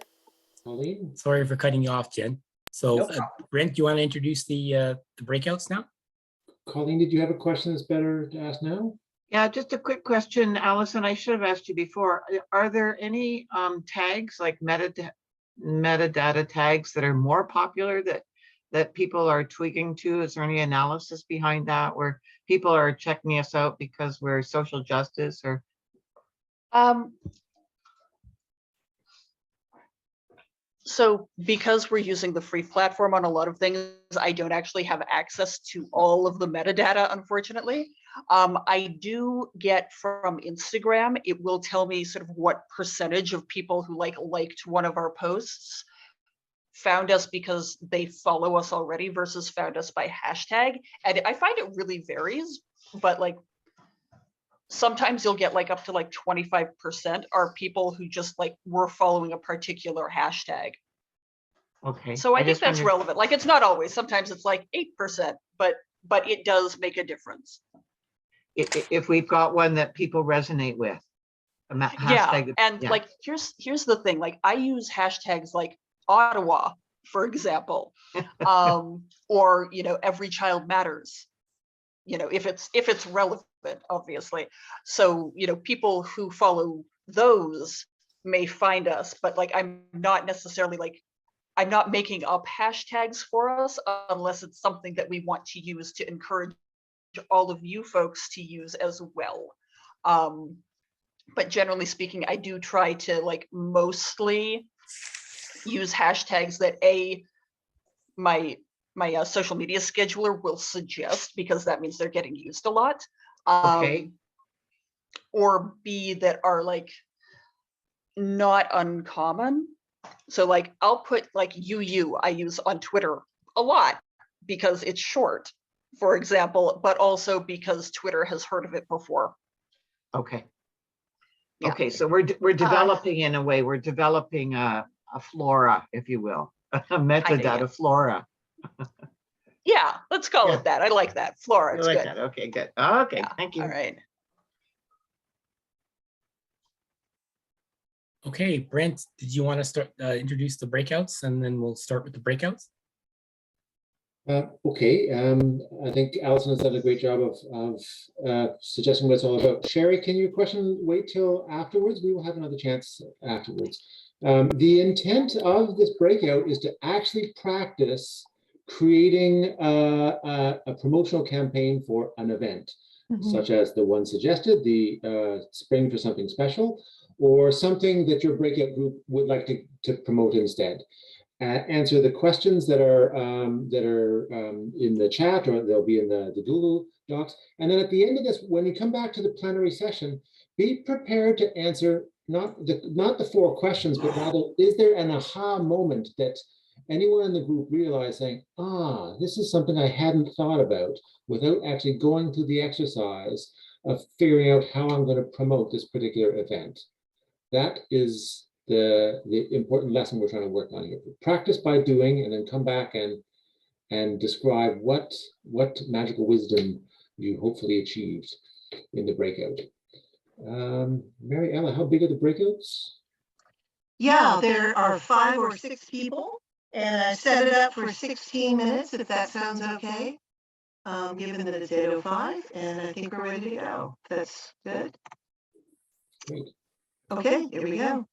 Colleen? Sorry for cutting you off, Jen. So, No problem. Brent, do you want to introduce the breakouts now? Colleen, did you have a question that's better to ask now? Yeah, just a quick question, Allison. I should have asked you before. Are there any tags like metadata tags that are more popular that people are tweaking to? Is there any analysis behind that where people are checking us out because we're social justice or? So because we're using the free platform on a lot of things, I don't actually have access to all of the metadata, unfortunately. I do get from Instagram, it will tell me sort of what percentage of people who liked one of our posts found us because they follow us already versus found us by hashtag. And I find it really varies, but like sometimes you'll get like up to like 25% are people who just like were following a particular hashtag. Okay. So I think just that's wondered- relevant. Like it's not always, sometimes it's like 8%, but it does make a difference. If we've got one that people resonate with. Yeah, and like here's the thing, like I use hashtags like Ottawa, for example, or every child matters, if it's relevant, obviously. So people who follow those may find us, but like I'm not necessarily like I'm not making up hashtags for us unless it's something that we want to use to encourage all of you folks to use as well. But generally speaking, I do try to like mostly use hashtags that my social media scheduler will suggest, because that means they're getting used a lot. Okay. Or B, that are like not uncommon. So like I'll put like UU I use on Twitter a lot because it's short, for example, but also because Twitter has heard of it before. Okay. Yeah. Okay, so we're developing in a way, we're developing a flora, if you will, a metadata flora. Yeah, let's call it that. I like that. Flora, You it's like good. that? Okay, good. Okay, Yeah, thank you. All right. Okay, Brent, did you want to start introduce the breakouts, and then we'll start with the breakouts? Okay, I think Allison has done a great job of suggesting what it's all about. Sherry, can your question wait till afterwards? We will have another chance afterwards. The intent of this breakout is to actually practice creating a promotional campaign for an event, such as the one suggested, the Spring for Something Special, or something that your breakout group would like to promote instead. Answer the questions that are in the chat, or they'll be in the Google Docs. And then at the end of this, when you come back to the plenary session, be prepared to answer not the 4 questions, but rather, is there an aha moment that anyone in the group realized, saying, this is something I hadn't thought about, without actually going through the exercise of figuring out how I'm going to promote this particular event. That is the important lesson we're trying to work on here. Practice by doing, and then come back and describe what magical wisdom you hopefully achieved in the breakout. Mary Ella, how big are the breakouts? Yeah, there are 5 or 6 people, and I set it up for 16 minutes, if that sounds okay. Given that it's 8:05, and I think we're ready to go. That's good. Great. Okay, here we go.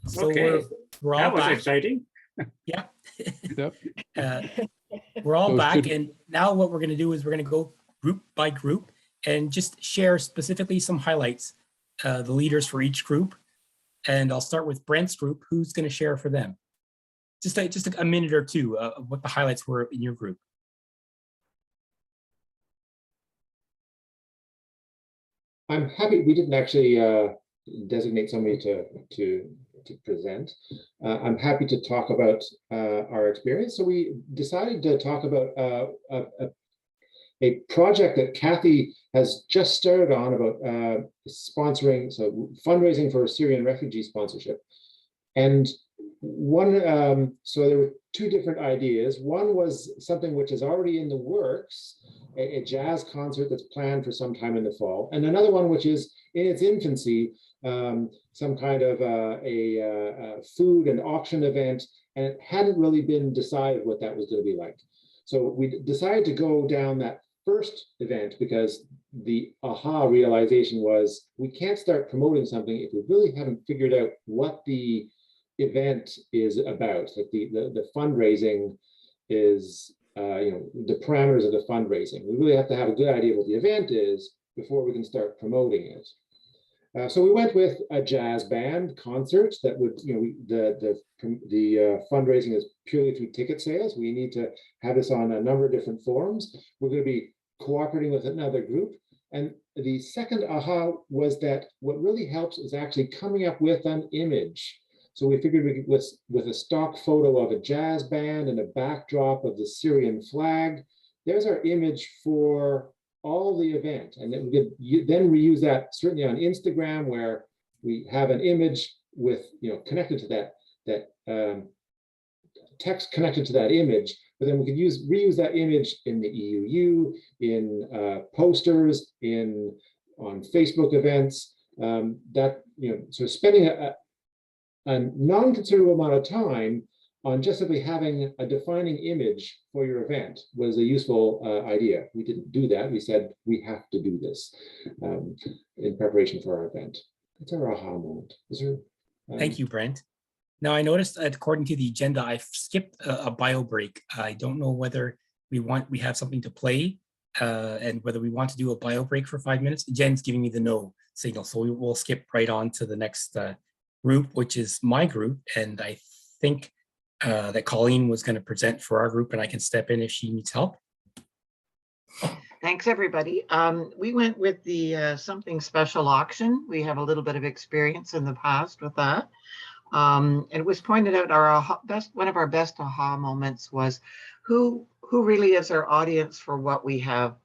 So Okay, we're all that was back. exciting. Yeah. Yep. We're all So back, should- and now what we're going to do is we're going to go group by group and just share specifically some highlights, the leaders for each group. And I'll start with Brent's group. Who's going to share for them? Just a minute or two of what the highlights were in your group. I'm happy we didn't actually designate somebody to present. I'm happy to talk about our experience. So we decided to talk about a project that Kathy has just started on about sponsoring, so fundraising for Syrian refugee sponsorship. And so there were two different ideas. One was something which is already in the works, a jazz concert that's planned for some time in the fall. And another one which is in its infancy, some kind of a food and auction event, and it hadn't really been decided what that was going to be like. So we decided to go down that first event because the aha realization was we can't start promoting something if we really haven't figured out what the event is about. Like the fundraising is, the parameters of the fundraising. We really have to have a good idea what the event is before we can start promoting it. So we went with a jazz band concert that would, the fundraising is purely through ticket sales. We need to have this on a number of different forums. We're going to be cooperating with another group. And the second aha was that what really helps is actually coming up with an image. So we figured we could, with a stock photo of a jazz band and a backdrop of the Syrian flag, there's our image for all the event. And then we could then reuse that certainly on Instagram, where we have an image with, connected to that text connected to that image, but then we could reuse that image in the EUU, in posters, on Facebook events. So spending a non-considerable amount of time on just simply having a defining image for your event was a useful idea. We didn't do that. We said we have to do this in preparation for our event. That's our aha moment. Is there? Thank you, Brent. Now I noticed according to the agenda, I've skipped a bio break. I don't know whether we have something to play and whether we want to do a bio break for 5 minutes. Jen's giving me the no signal, so we will skip right on to the next group, which is my group. And I think that Colleen was going to present for our group, and I can step in if she needs help. Thanks, everybody. We went with the Something Special auction. We have a little bit of experience in the past with that. It was pointed out one of our best aha moments was who really is our audience for what we have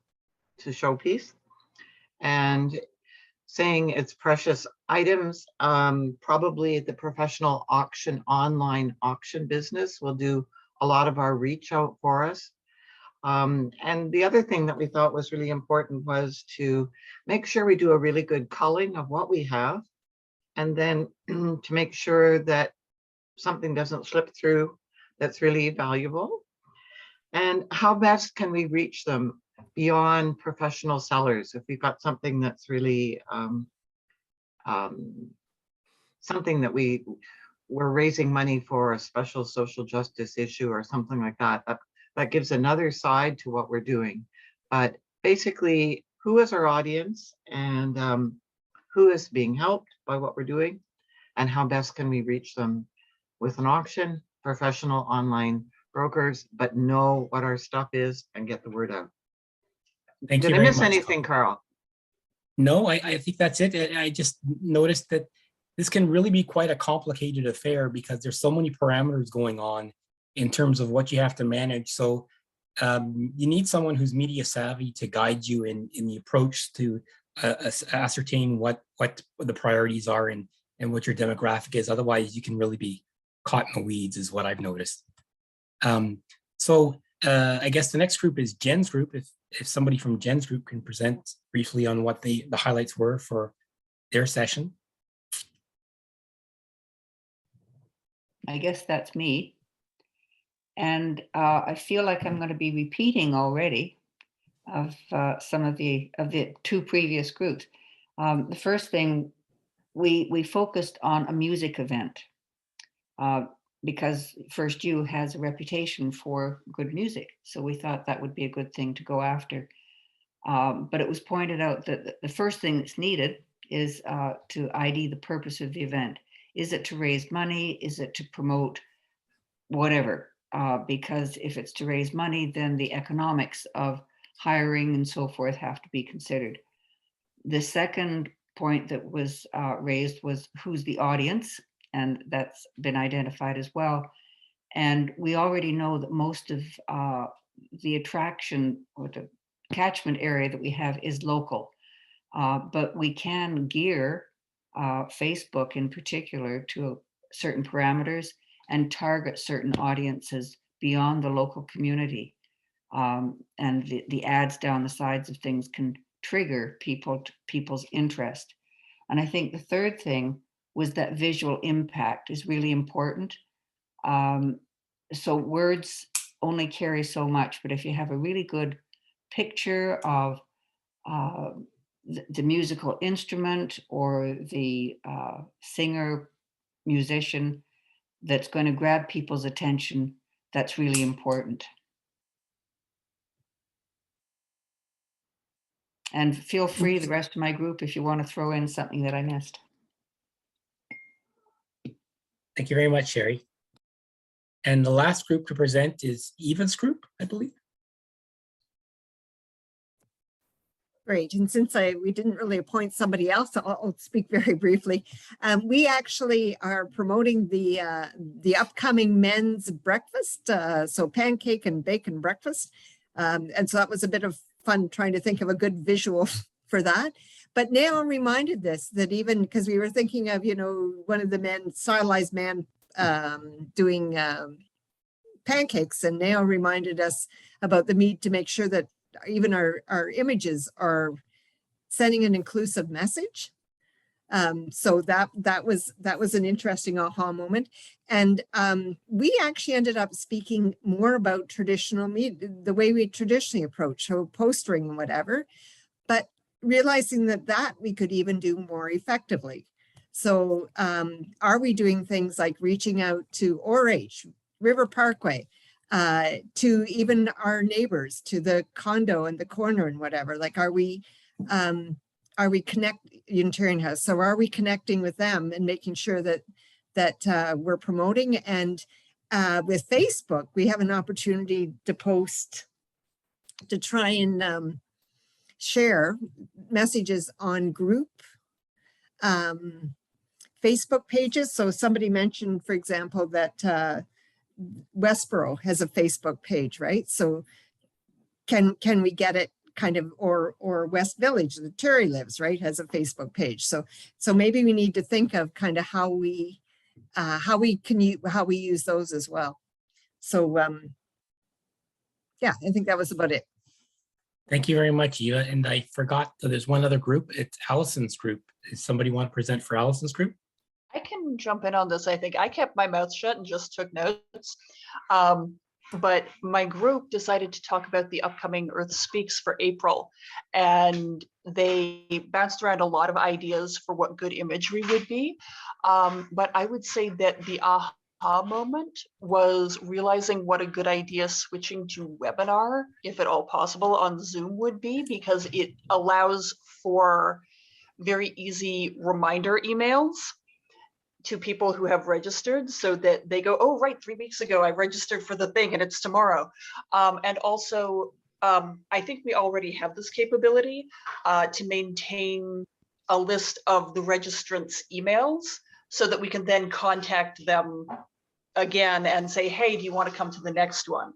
to showpiece, and saying it's precious items. Probably the professional online auction business will do a lot of our reach out for us. And the other thing that we thought was really important was to make sure we do a really good culling of what we have, and then to make sure that something doesn't slip through that's really valuable. And how best can we reach them beyond professional sellers? If we've got something that's really something that we're raising money for, a special social justice issue or something like that, that gives another side to what we're doing. But basically, who is our audience, and who is being helped by what we're doing, and how best can we reach them with an auction, professional online brokers, but know what our stuff is and get the word out. Thank you Did I very miss much, anything, Carl? No, I think that's it. I just noticed that this can really be quite a complicated affair because there's so many parameters going on in terms of what you have to manage. So you need someone who's media savvy to guide you in the approach to ascertain what the priorities are and what your demographic is. Otherwise, you can really be caught in the weeds, is what I've noticed. So I guess the next group is Jen's group. If somebody from Jen's group can present briefly on what the highlights were for their session. I guess that's me. And I feel like I'm going to be repeating already of some of the two previous groups. The first thing, we focused on a music event because First U has a reputation for good music. So we thought that would be a good thing to go after. But it was pointed out that the first thing that's needed is to ID the purpose of the event. Is it to raise money? Is it to promote whatever? Because if it's to raise money, then the economics of hiring and so forth have to be considered. The second point that was raised was who's the audience, and that's been identified as well. And we already know that most of the attraction or the catchment area that we have is local, but we can gear Facebook in particular to certain parameters and target certain audiences beyond the local community. And the ads down the sides of things can trigger people's interest. And I think the third thing was that visual impact is really important. So words only carry so much, but if you have a really good picture of the musical instrument or the singer, musician that's going to grab people's attention, that's really important. And feel free, the rest of my group, if you want to throw in something that I missed. Thank you very much, Sherry. And the last group to present is Eva's group, I believe. Great. And since we didn't really appoint somebody else, I'll speak very briefly. We actually are promoting the upcoming men's breakfast, so pancake and bacon breakfast. And so that was a bit of fun trying to think of a good visual for that. But Nail reminded this, that even because we were thinking of, one of the men, stylized man doing pancakes, and Nail reminded us about the need to make sure that even our images are sending an inclusive message. So that was an interesting aha moment. And we actually ended up speaking more about traditional media, the way we traditionally approach, so postering and whatever, but realizing that we could even do more effectively. So are we doing things like reaching out to ORH, River Parkway, to even our neighbors, to the condo and the corner and whatever? Like, are we Unitarian House? So are we connecting with them and making sure that we're promoting? And with Facebook, we have an opportunity to post, to try and share messages on group Facebook pages. So somebody mentioned, for example, that Westboro has a Facebook page, right? So can we get it kind of, or West Village, that Terry lives, right, has a Facebook page. So maybe we need to think of kind of how we use those as well. So yeah, I think that was about it. Thank you very much, Eva. And I forgot that there's one other group. It's Allison's group. Does somebody want to present for Allison's group? I can jump in on this. I think I kept my mouth shut and just took notes. But my group decided to talk about the upcoming Earth Speaks for April. And they bounced around a lot of ideas for what good imagery would be. But I would say that the aha moment was realizing what a good idea switching to webinar, if at all possible, on Zoom would be, because it allows for very easy reminder emails to people who have registered, so that they go, oh, right, 3 weeks ago I registered for the thing and it's tomorrow. And also, I think we already have this capability to maintain a list of the registrants' emails so that we can then contact them again and say, hey, do you want to come to the next one?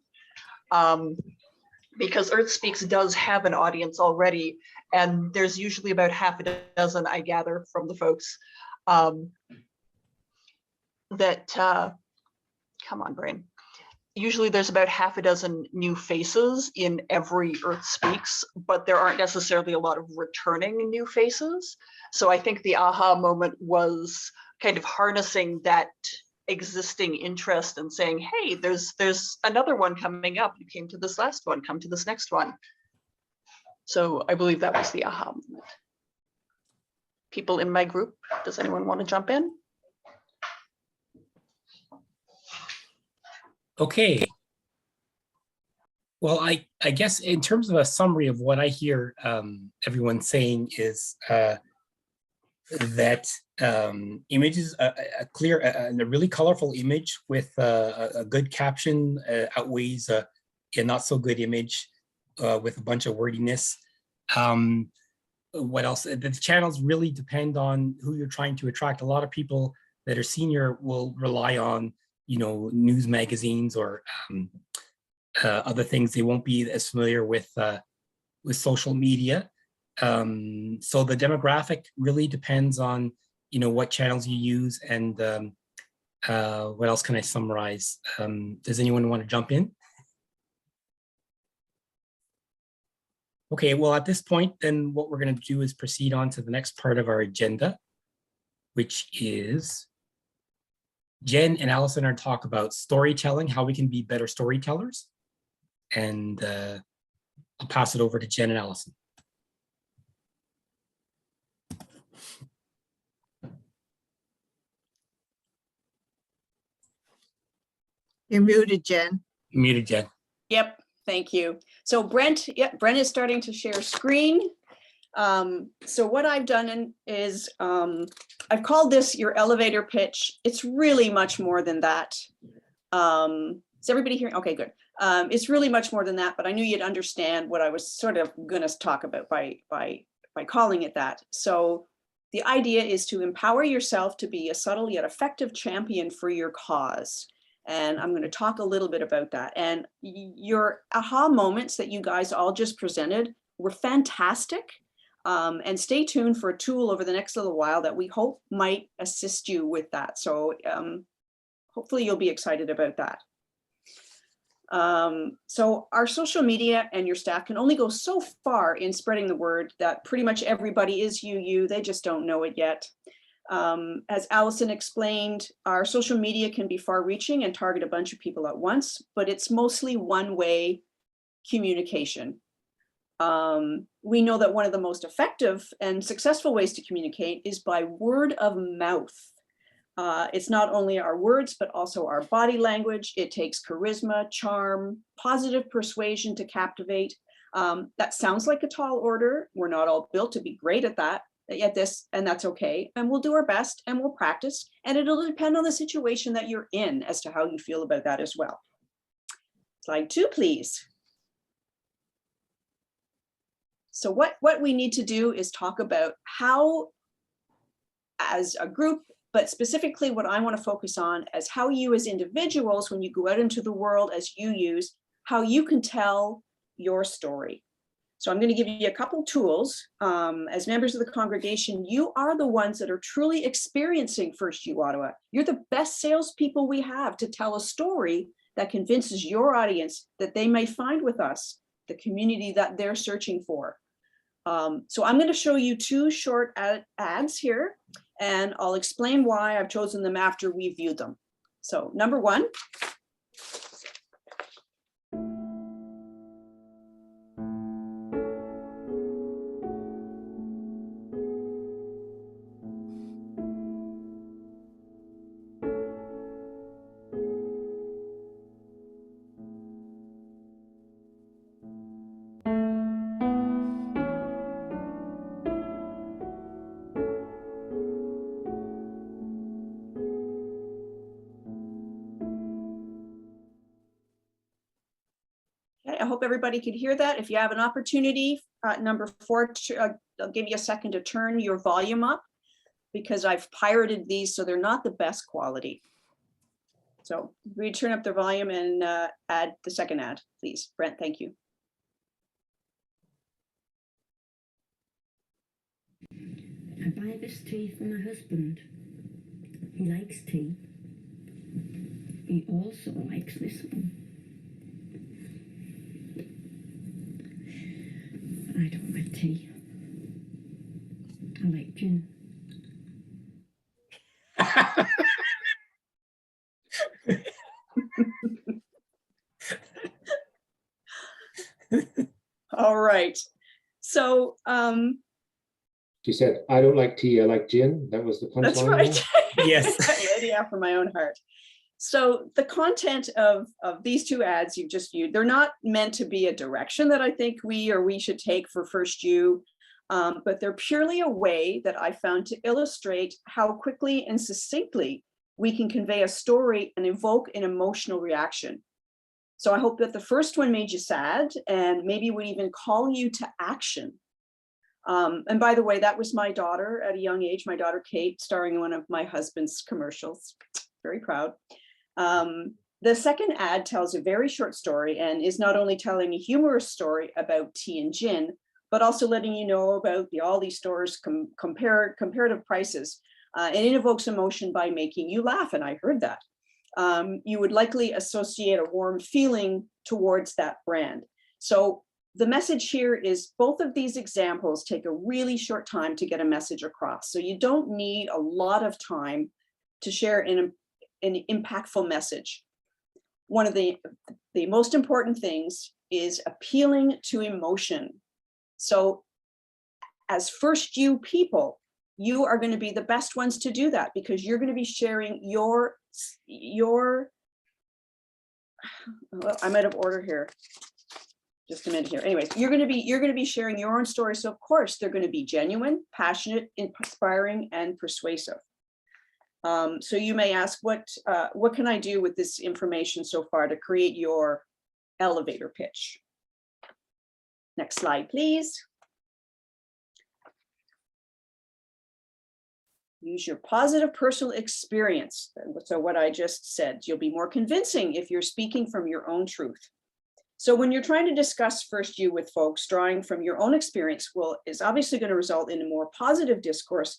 Because Earth Speaks does have an audience already, and there's usually about half a dozen, I gather, from the folks that, come on, brain. Usually there's about half a dozen new faces in every Earth Speaks, but there aren't necessarily a lot of returning new faces. So I think the aha moment was kind of harnessing that existing interest and saying, hey, there's another one coming up. You came to this last one, come to this next one. So I believe that was the aha moment. People in my group, does anyone want to jump in? Okay. Well, I guess in terms of a summary of what I hear everyone saying is that images, a clear and a really colorful image with a good caption outweighs a not so good image with a bunch of wordiness. What else? The channels really depend on who you're trying to attract. A lot of people that are senior will rely on, you know, news magazines or other things. They won't be as familiar with social media. So the demographic really depends on, you know, what channels you use and what else can I summarize? Does anyone want to jump in? Okay, well, at this point, then what we're going to do is proceed on to the next part of our agenda, which is Jen and Allison are talk about storytelling, how we can be better storytellers. And I'll pass it over to Jen and Allison. You're muted, Jen. You're muted, Jen. Yep, thank you. So Brent, yep, Brent is starting to share screen. So what I've done is I've called this your elevator pitch. It's really much more than that. Is everybody hearing? Okay, good. It's really much more than that, but I knew you'd understand what I was sort of going to talk about by calling it that. So the idea is to empower yourself to be a subtle yet effective champion for your cause. And I'm going to talk a little bit about that. And your aha moments that you guys all just presented were fantastic. And stay tuned for a tool over the next little while that we hope might assist you with that. So hopefully you'll be excited about that. So our social media and your staff can only go so far in spreading the word that pretty much everybody is UU, they just don't know it yet. As Allison explained, our social media can be far-reaching and target a bunch of people at once, but it's mostly one-way communication. We know that one of the most effective and successful ways to communicate is by word of mouth. It's not only our words, but also our body language. It takes charisma, charm, positive persuasion to captivate. That sounds like a tall order. We're not all built to be great at that, at this, and that's okay. And we'll do our best and we'll practice. And it'll depend on the situation that you're in as to how you feel about that as well. Slide 2, please. So what we need to do is talk about how, as a group, but specifically what I want to focus on as how you as individuals, when you go out into the world as you use, how you can tell your story. So I'm going to give you a couple tools. As members of the congregation, you are the ones that are truly experiencing First U Ottawa. You're the best salespeople we have to tell a story that convinces your audience that they may find with us the community that they're searching for. So I'm going to show you 2 short ads here, and I'll explain why I've chosen them after we viewed them. So number 1. I hope everybody could hear that. If you have an opportunity, number 4, I'll give you a second to turn your volume up because I've pirated these, so they're not the best quality. So we turn up the volume and add the second ad, please. Brent, thank you. I buy this tea for my husband. He likes tea. He also likes this one. I don't like tea. I like gin. All right. So She said, I don't like tea, I like gin. That was the punchline. that's right. Yes. Lady after my own heart. So the content of these two ads you've just viewed, they're not meant to be a direction that I think we should take for First U, but they're purely a way that I found to illustrate how quickly and succinctly we can convey a story and evoke an emotional reaction. So I hope that the first one made you sad and maybe would even call you to action. And by the way, that was my daughter at a young age, my daughter Kate, starring in one of my husband's commercials. Very proud. The second ad tells a very short story and is not only telling a humorous story about tea and gin, but also letting you know about all these stores comparative prices. And it evokes emotion by making you laugh, and I heard that. You would likely associate a warm feeling towards that brand. So the message here is both of these examples take a really short time to get a message across. So you don't need a lot of time to share an impactful message. One of the most important things is appealing to emotion. So as First U people, you are going to be the best ones to do that because you're going to be sharing your well, I'm out of order here. Just a minute here. Anyways, you're going to be sharing your own story. So of course they're going to be genuine, passionate, inspiring, and persuasive. So you may ask, what can I do with this information so far to create your elevator pitch? Next slide, please. Use your positive personal experience. So what I just said, you'll be more convincing if you're speaking from your own truth. So when you're trying to discuss First U with folks, drawing from your own experience is obviously going to result in a more positive discourse.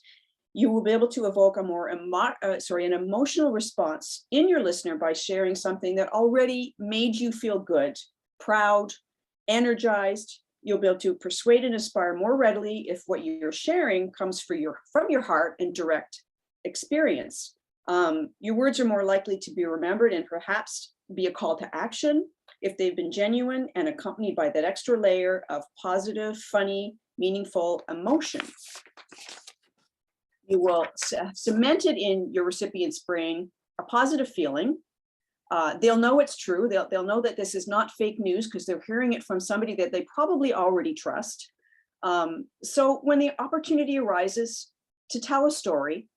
You will be able to evoke an emotional response in your listener by sharing something that already made you feel good, proud, energized. You'll be able to persuade and inspire more readily if what you're sharing comes from your heart and direct experience. Your words are more likely to be remembered and perhaps be a call to action if they've been genuine and accompanied by that extra layer of positive, funny, meaningful emotion. You will have cemented in your recipient's brain a positive feeling. They'll know it's true. They'll know that this is not fake news because they're hearing it from somebody that they probably already trust. So when the opportunity arises to tell a story,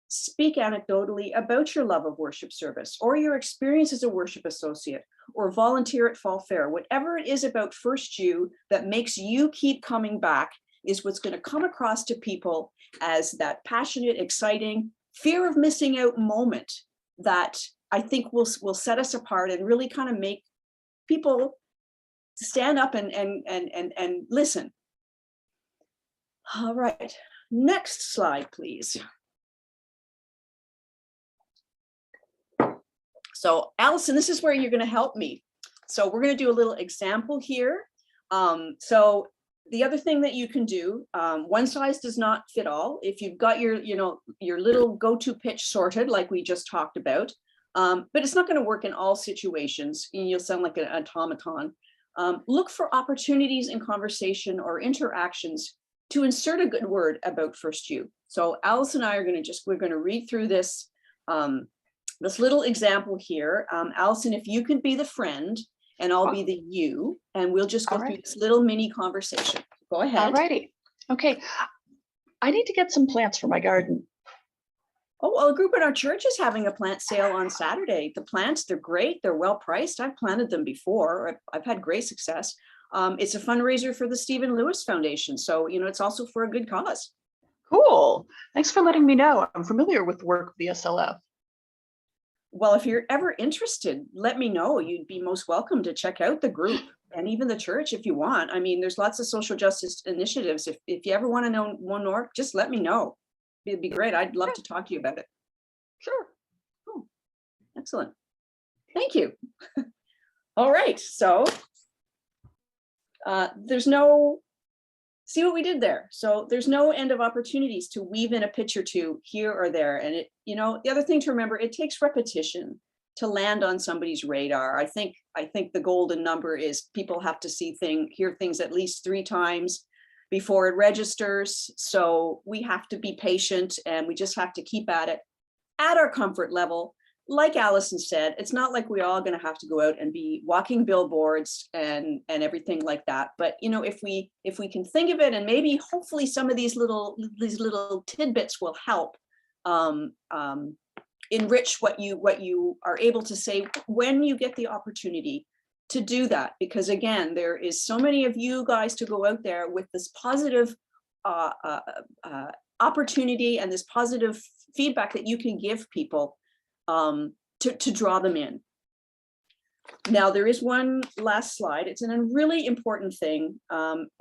speak anecdotally about your love of worship service or your experience as a worship associate or volunteer at Fall Fair. Whatever it is about First U that makes you keep coming back is what's going to come across to people as that passionate, exciting, fear of missing out moment that I think will set us apart and really kind of make people stand up and listen. All right, next slide, please. So Allison, this is where you're going to help me. So we're going to do a little example here. So the other thing that you can do, one size does not fit all. If you've got your little go-to pitch sorted, like we just talked about, but it's not going to work in all situations. You'll sound like an automaton. Look for opportunities in conversation or interactions to insert a good word about First U. So Alice and I are we're going to read through this, this little example here. Allison, if you could be the friend and I'll be the you, and we'll just go through this little mini conversation. Go ahead. All righty. Okay. I need to get some plants for my garden. Oh, well, a group in our church is having a plant sale on Saturday. The plants, they're great. They're well priced. I've planted them before. I've had great success. It's a fundraiser for the Stephen Lewis Foundation. So, it's also for a good cause. Cool. Thanks for letting me know. I'm familiar with the work of the SLF. Well, if you're ever interested, let me know. You'd be most welcome to check out the group and even the church if you want. I mean, there's lots of social justice initiatives. If you ever want to know one more, just let me know. It'd be great. I'd love to talk to you about it. Sure. Cool. Excellent. Thank you. All right. So see what we did there. So there's no end of opportunities to weave in a pitch or two here or there. And the other thing to remember, it takes repetition. to land on somebody's radar. I think the golden number is people have to hear things at least 3 times before it registers. So we have to be patient, and we just have to keep at it at our comfort level. Like Allison said, it's not like we're all going to have to go out and be walking billboards and everything like that. But you know, if we can think of it, and maybe hopefully some of these little tidbits will help enrich what you are able to say when you get the opportunity to do that. Because again, there is so many of you guys to go out there with this positive opportunity and this positive feedback that you can give people to draw them in. Now, there is one last slide. It's a really important thing.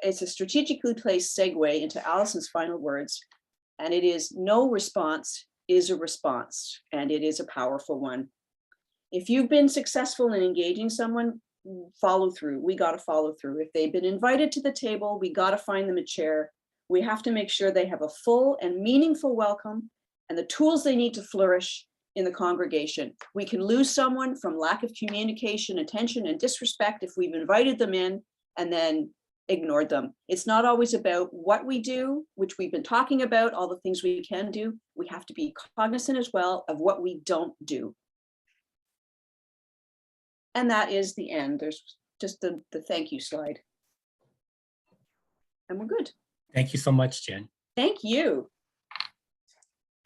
It's a strategically placed segue into Allison's final words, and it is: no response is a response, and it is a powerful one. If you've been successful in engaging someone, follow through. We got to follow through. If they've been invited to the table, we got to find them a chair. We have to make sure they have a full and meaningful welcome and the tools they need to flourish in the congregation. We can lose someone from lack of communication, attention, and disrespect if we've invited them in and then ignored them. It's not always about what we do, which we've been talking about, all the things we can do. We have to be cognizant as well of what we don't do. And that is the end. There's just the thank you slide. And we're good. Thank you so much, Jen. Thank you.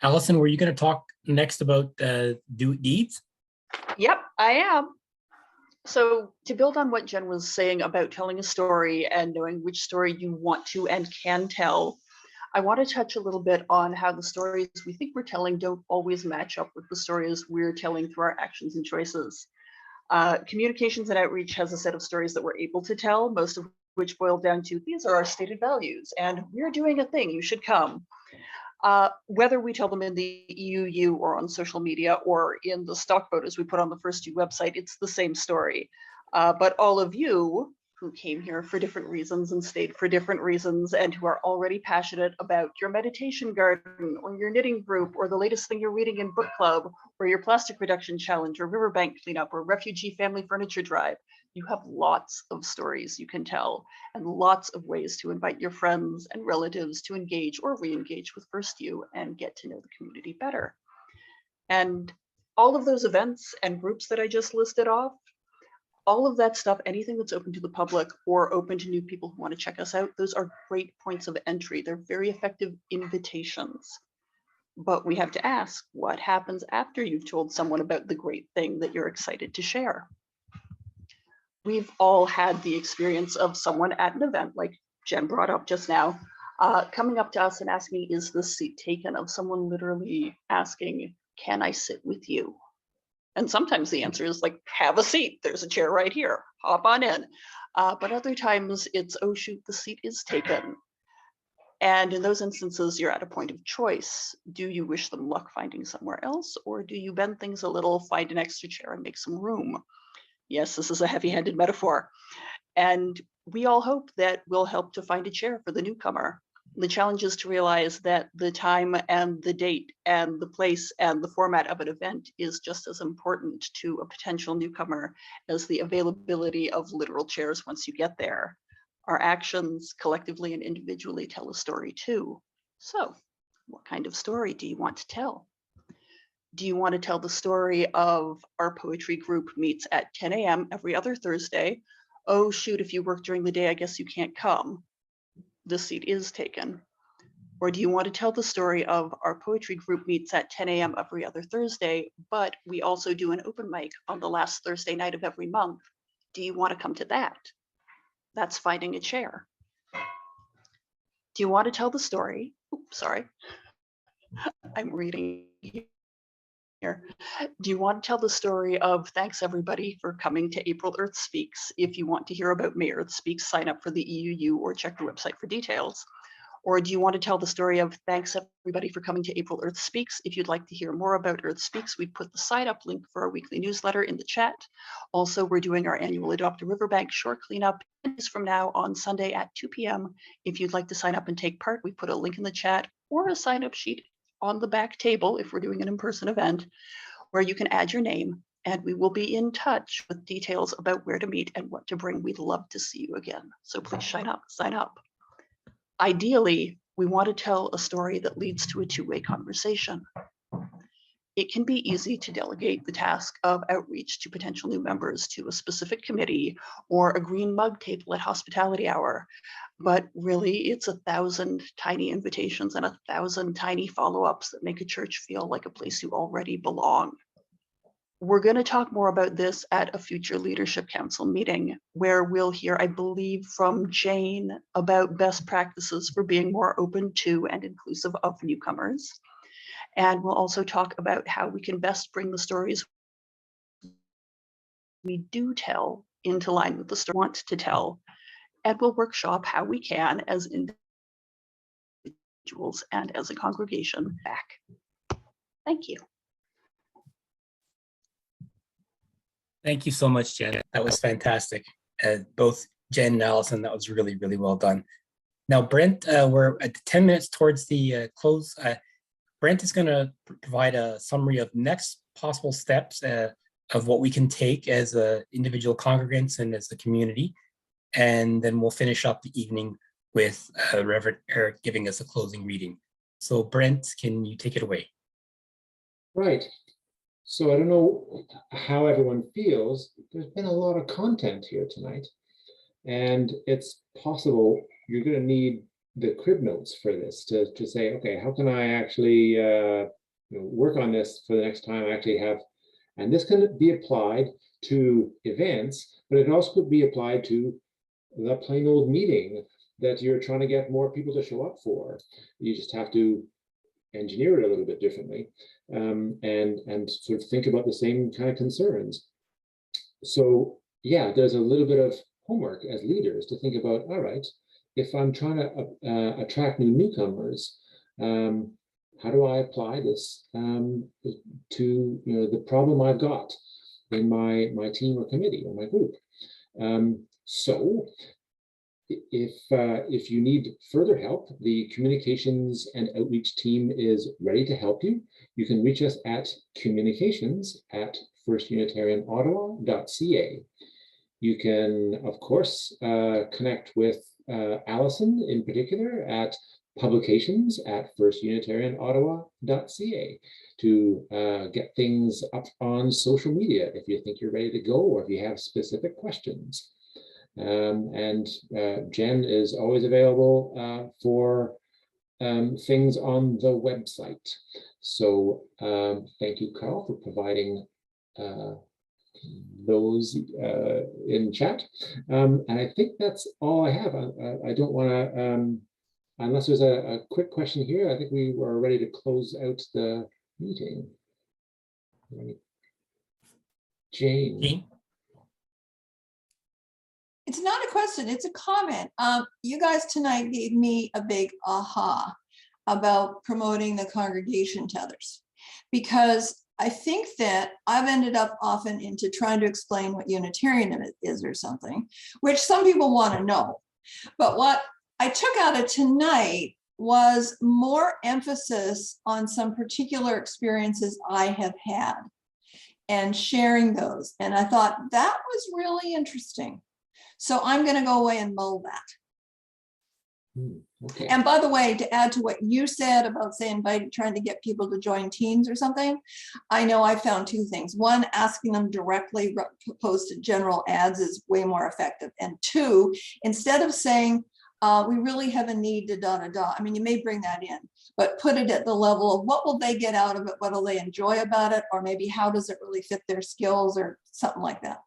Allison, were you going to talk next about deeds? Yep, I am. So to build on what Jen was saying about telling a story and knowing which story you want to and can tell, I want to touch a little bit on how the stories we think we're telling don't always match up with the stories we're telling through our actions and choices. Communications and outreach has a set of stories that we're able to tell, most of which boil down to: these are our stated values and we're doing a thing, you should come. Whether we tell them in the EUU or on social media or in the stock photos we put on the First U website, it's the same story. But all of you who came here for different reasons and stayed for different reasons, and who are already passionate about your meditation garden or your knitting group or the latest thing you're reading in book club or your plastic reduction challenge or riverbank cleanup or refugee family furniture drive, you have lots of stories you can tell and lots of ways to invite your friends and relatives to engage or re-engage with First U and get to know the community better. And all of those events and groups that I just listed off, all of that stuff, anything that's open to the public or open to new people who want to check us out, those are great points of entry. They're very effective invitations. But we have to ask, what happens after you've told someone about the great thing that you're excited to share? We've all had the experience of someone at an event, like Jen brought up just now, coming up to us and asking, is this seat taken? Of someone literally asking, can I sit with you? And sometimes the answer is like, have a seat. There's a chair right here. Hop on in. But other times it's, oh shoot, the seat is taken. And in those instances, you're at a point of choice. Do you wish them luck finding somewhere else? Or do you bend things a little, find an extra chair and make some room? Yes, this is a heavy-handed metaphor. And we all hope that we'll help to find a chair for the newcomer. The challenge is to realize that the time and the date and the place and the format of an event is just as important to a potential newcomer as the availability of literal chairs once you get there. Our actions collectively and individually tell a story too. So, what kind of story do you want to tell? Do you want to tell the story of our poetry group meets at 10 a.m. every other Thursday? Oh shoot, if you work during the day, I guess you can't come. The seat is taken. Or do you want to tell the story of our poetry group meets at 10 a.m. every other Thursday, but we also do an open mic on the last Thursday night of every month? Do you want to come to that? That's finding a chair. Do you want to tell the story? Oops, sorry. I'm reading here. Do you want to tell the story of thanks everybody for coming to April Earth Speaks? If you want to hear about May Earth Speaks, sign up for the EUU or check the website for details. Or do you want to tell the story of thanks everybody for coming to April Earth Speaks? If you'd like to hear more about Earth Speaks, we put the sign up link for our weekly newsletter in the chat. Also, we're doing our annual Adopt a Riverbank shore cleanup from now on Sunday at 2 p.m. If you'd like to sign up and take part, we put a link in the chat or a sign up sheet on the back table if we're doing an in-person event, where you can add your name, And we will be in touch with details about where to meet and what to bring. We'd love to see you again. So please sign up. Ideally, we want to tell a story that leads to a two-way conversation. It can be easy to delegate the task of outreach to potential new members to a specific committee or a green mug table at hospitality hour. But really, it's 1,000 tiny invitations and 1,000 tiny follow-ups that make a church feel like a place you already belong. We're going to talk more about this at a future Leadership Council meeting, where we'll hear, I believe, from Jane about best practices for being more open to and inclusive of newcomers. And we'll also talk about how we can best bring the stories we do tell into line with the story we want to tell. And we'll workshop how we can, as individuals and as a congregation, back. Thank you. Thank you so much, Jen. That was fantastic. Both Jen and Allison, that was really, really well done. Now, Brent, we're at 10 minutes towards the close. Brent is going to provide a summary of next possible steps of what we can take as individual congregants and as the community. And then we'll finish up the evening with Reverend Eric giving us a closing reading. So Brent, can you take it away? Right. So I don't know how everyone feels. There's been a lot of content here tonight. And it's possible you're going to need the crib notes for this to say, okay, how can I actually work on this for the next time I actually have, and this can be applied to events, but it also could be applied to the plain old meeting that you're trying to get more people to show up for. You just have to engineer it a little bit differently and sort of think about the same kind of concerns. So yeah, there's a little bit of homework as leaders to think about, all right, if I'm trying to attract newcomers, how do I apply this to the problem I've got in my team or committee or my group? So if you need further help, the communications and outreach team is ready to help you. You can reach us at communications@firstunitarianottawa.ca. You can, of course, connect with Allison in particular at publications@firstunitarianottawa.ca to get things up on social media if you think you're ready to go or if you have specific questions. And Jen is always available for things on the website. So thank you, Carl, for providing those in chat. And I think that's all I have. I don't want to, unless there's a quick question here, I think we were ready to close out the meeting. Jane. It's not a question, it's a comment. You guys tonight gave me a big aha about promoting the congregation to others, because I think that I've ended up often into trying to explain what Unitarian is or something, which some people want to know. But what I took out of tonight was more emphasis on some particular experiences I have had and sharing those. And I thought that was really interesting. So I'm going to go away and mull that. Okay. And by the way, to add to what you said about, say, trying to get people to join teams or something, I know I found two things. One, asking them directly, post general ads is way more effective. And two, instead of saying, we really have a need to I mean, you may bring that in, but put it at the level of what will they get out of it? What will they enjoy about it? Or maybe how does it really fit their skills or something like that?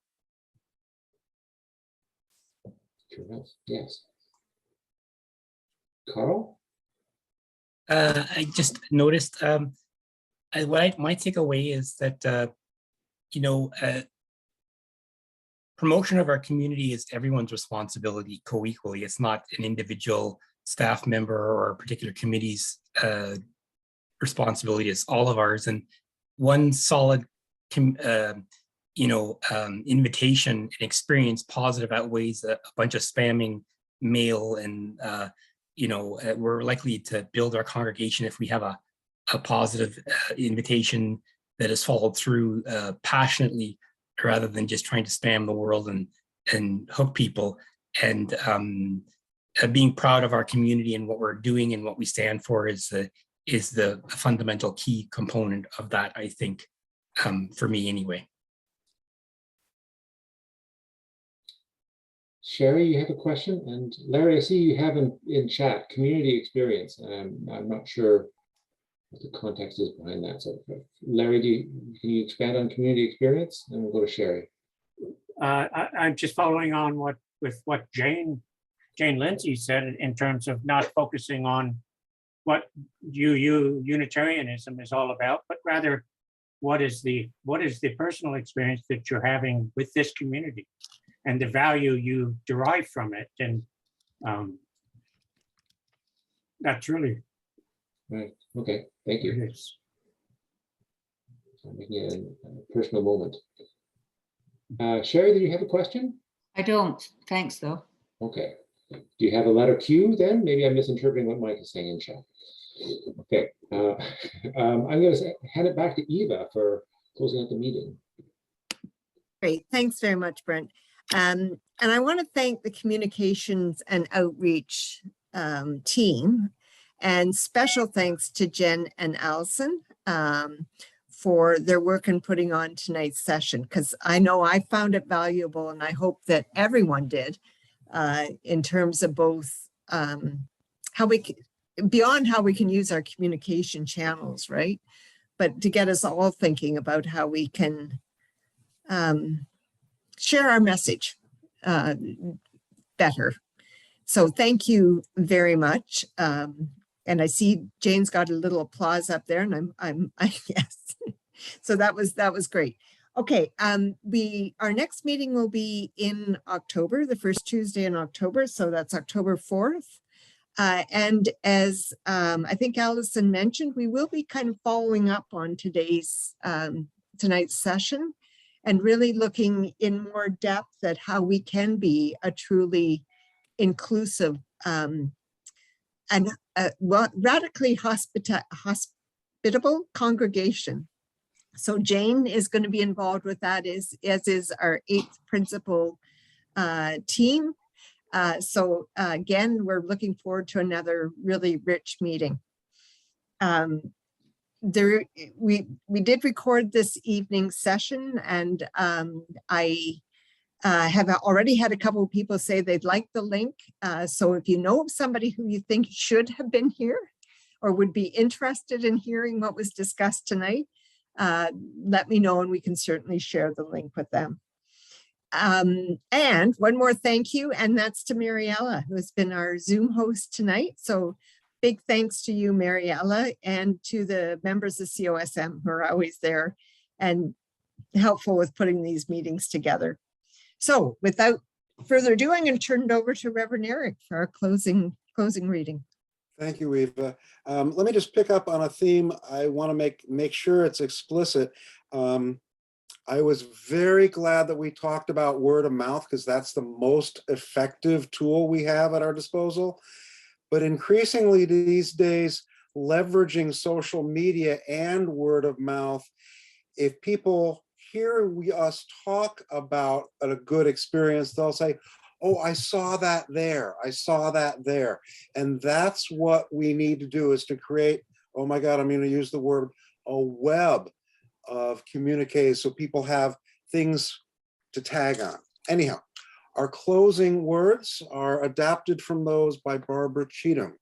Yes. Carl? I just noticed my takeaway is that, promotion of our community is everyone's responsibility co-equally. It's not an individual staff member or a particular committee's responsibility. It's all of ours. And one solid invitation and experience positive outweighs a bunch of spamming mail, and we're likely to build our congregation if we have a positive invitation that is followed through passionately rather than just trying to spam the world and hook people. And being proud of our community and what we're doing and what we stand for is the fundamental key component of that, I think, for me anyway. Sherry, you have a question? And Larry, I see you have in chat community experience. I'm not sure what the context is behind that. So Larry, can you expand on community experience? And we'll go to Sherry. I'm just following on with what Jane Lindsay said in terms of not focusing on what Unitarianism is all about, but rather what is the personal experience that you're having with this community and the value you derive from it. And that's really right. Okay, thank you. I'm making it a personal moment. Sherry, do you have a question? I don't. Thanks, though. Okay. Do you have a letter Q then? Maybe I'm misinterpreting what Mike is saying in chat. Okay. I'm going to hand it back to Eva for closing out the meeting. Great. Thanks very much, Brent. And I want to thank the communications and outreach team, and special thanks to Jen and Allison for their work in putting on tonight's session, because I know I found it valuable, and I hope that everyone did, in terms of both how we can, beyond how we can use our communication channels, right? But to get us all thinking about how we can share our message better. So thank you very much. And I see Jane's got a little applause up there, and I yes. So that was great. Okay, our next meeting will be in October, the first Tuesday in October. So that's October 4th. And as I think Allison mentioned, we will be kind of following up on tonight's session and really looking in more depth at how we can be a truly inclusive and radically hospitable congregation. So Jane is going to be involved with that, as is our 8th principal team. So again, we're looking forward to another really rich meeting. We did record this evening's session, and I have already had a couple of people say they'd like the link. So if you know of somebody who you think should have been here or would be interested in hearing what was discussed tonight, let me know and we can certainly share the link with them. And one more thank you, and that's to Mariella, who has been our Zoom host tonight. So big thanks to you, Mariella, and to the members of COSM who are always there and helpful with putting these meetings together. So without further ado, I'm going to turn it over to Reverend Eric for our closing reading. Thank you, Eva. Let me just pick up on a theme. I want to make sure it's explicit. I was very glad that we talked about word of mouth, because that's the most effective tool we have at our disposal. But increasingly these days, leveraging social media and word of mouth, if people hear us talk about a good experience, they'll say, oh, I saw that there. I saw that there. And that's what we need to do, is to create, oh my God, I'm going to use the word, a web of communiques so people have things to tag on. Anyhow, our closing words are adapted from those by Barbara Cheatham.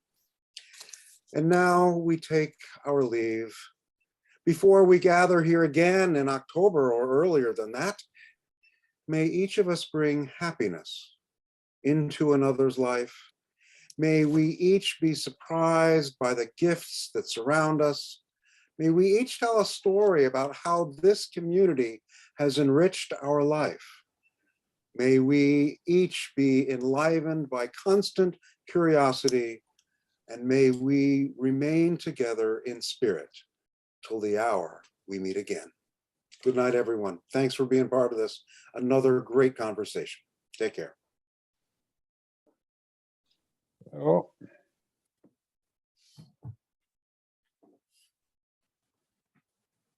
And now we take our leave. Before we gather here again in October or earlier than that, may each of us bring happiness into another's life. May we each be surprised by the gifts that surround us. May we each tell a story about how this community has enriched our life. May we each be enlivened by constant curiosity, and may we remain together in spirit till the hour we meet again. Good night, everyone. Thanks for being part of this. Another great conversation. Take care. Oh.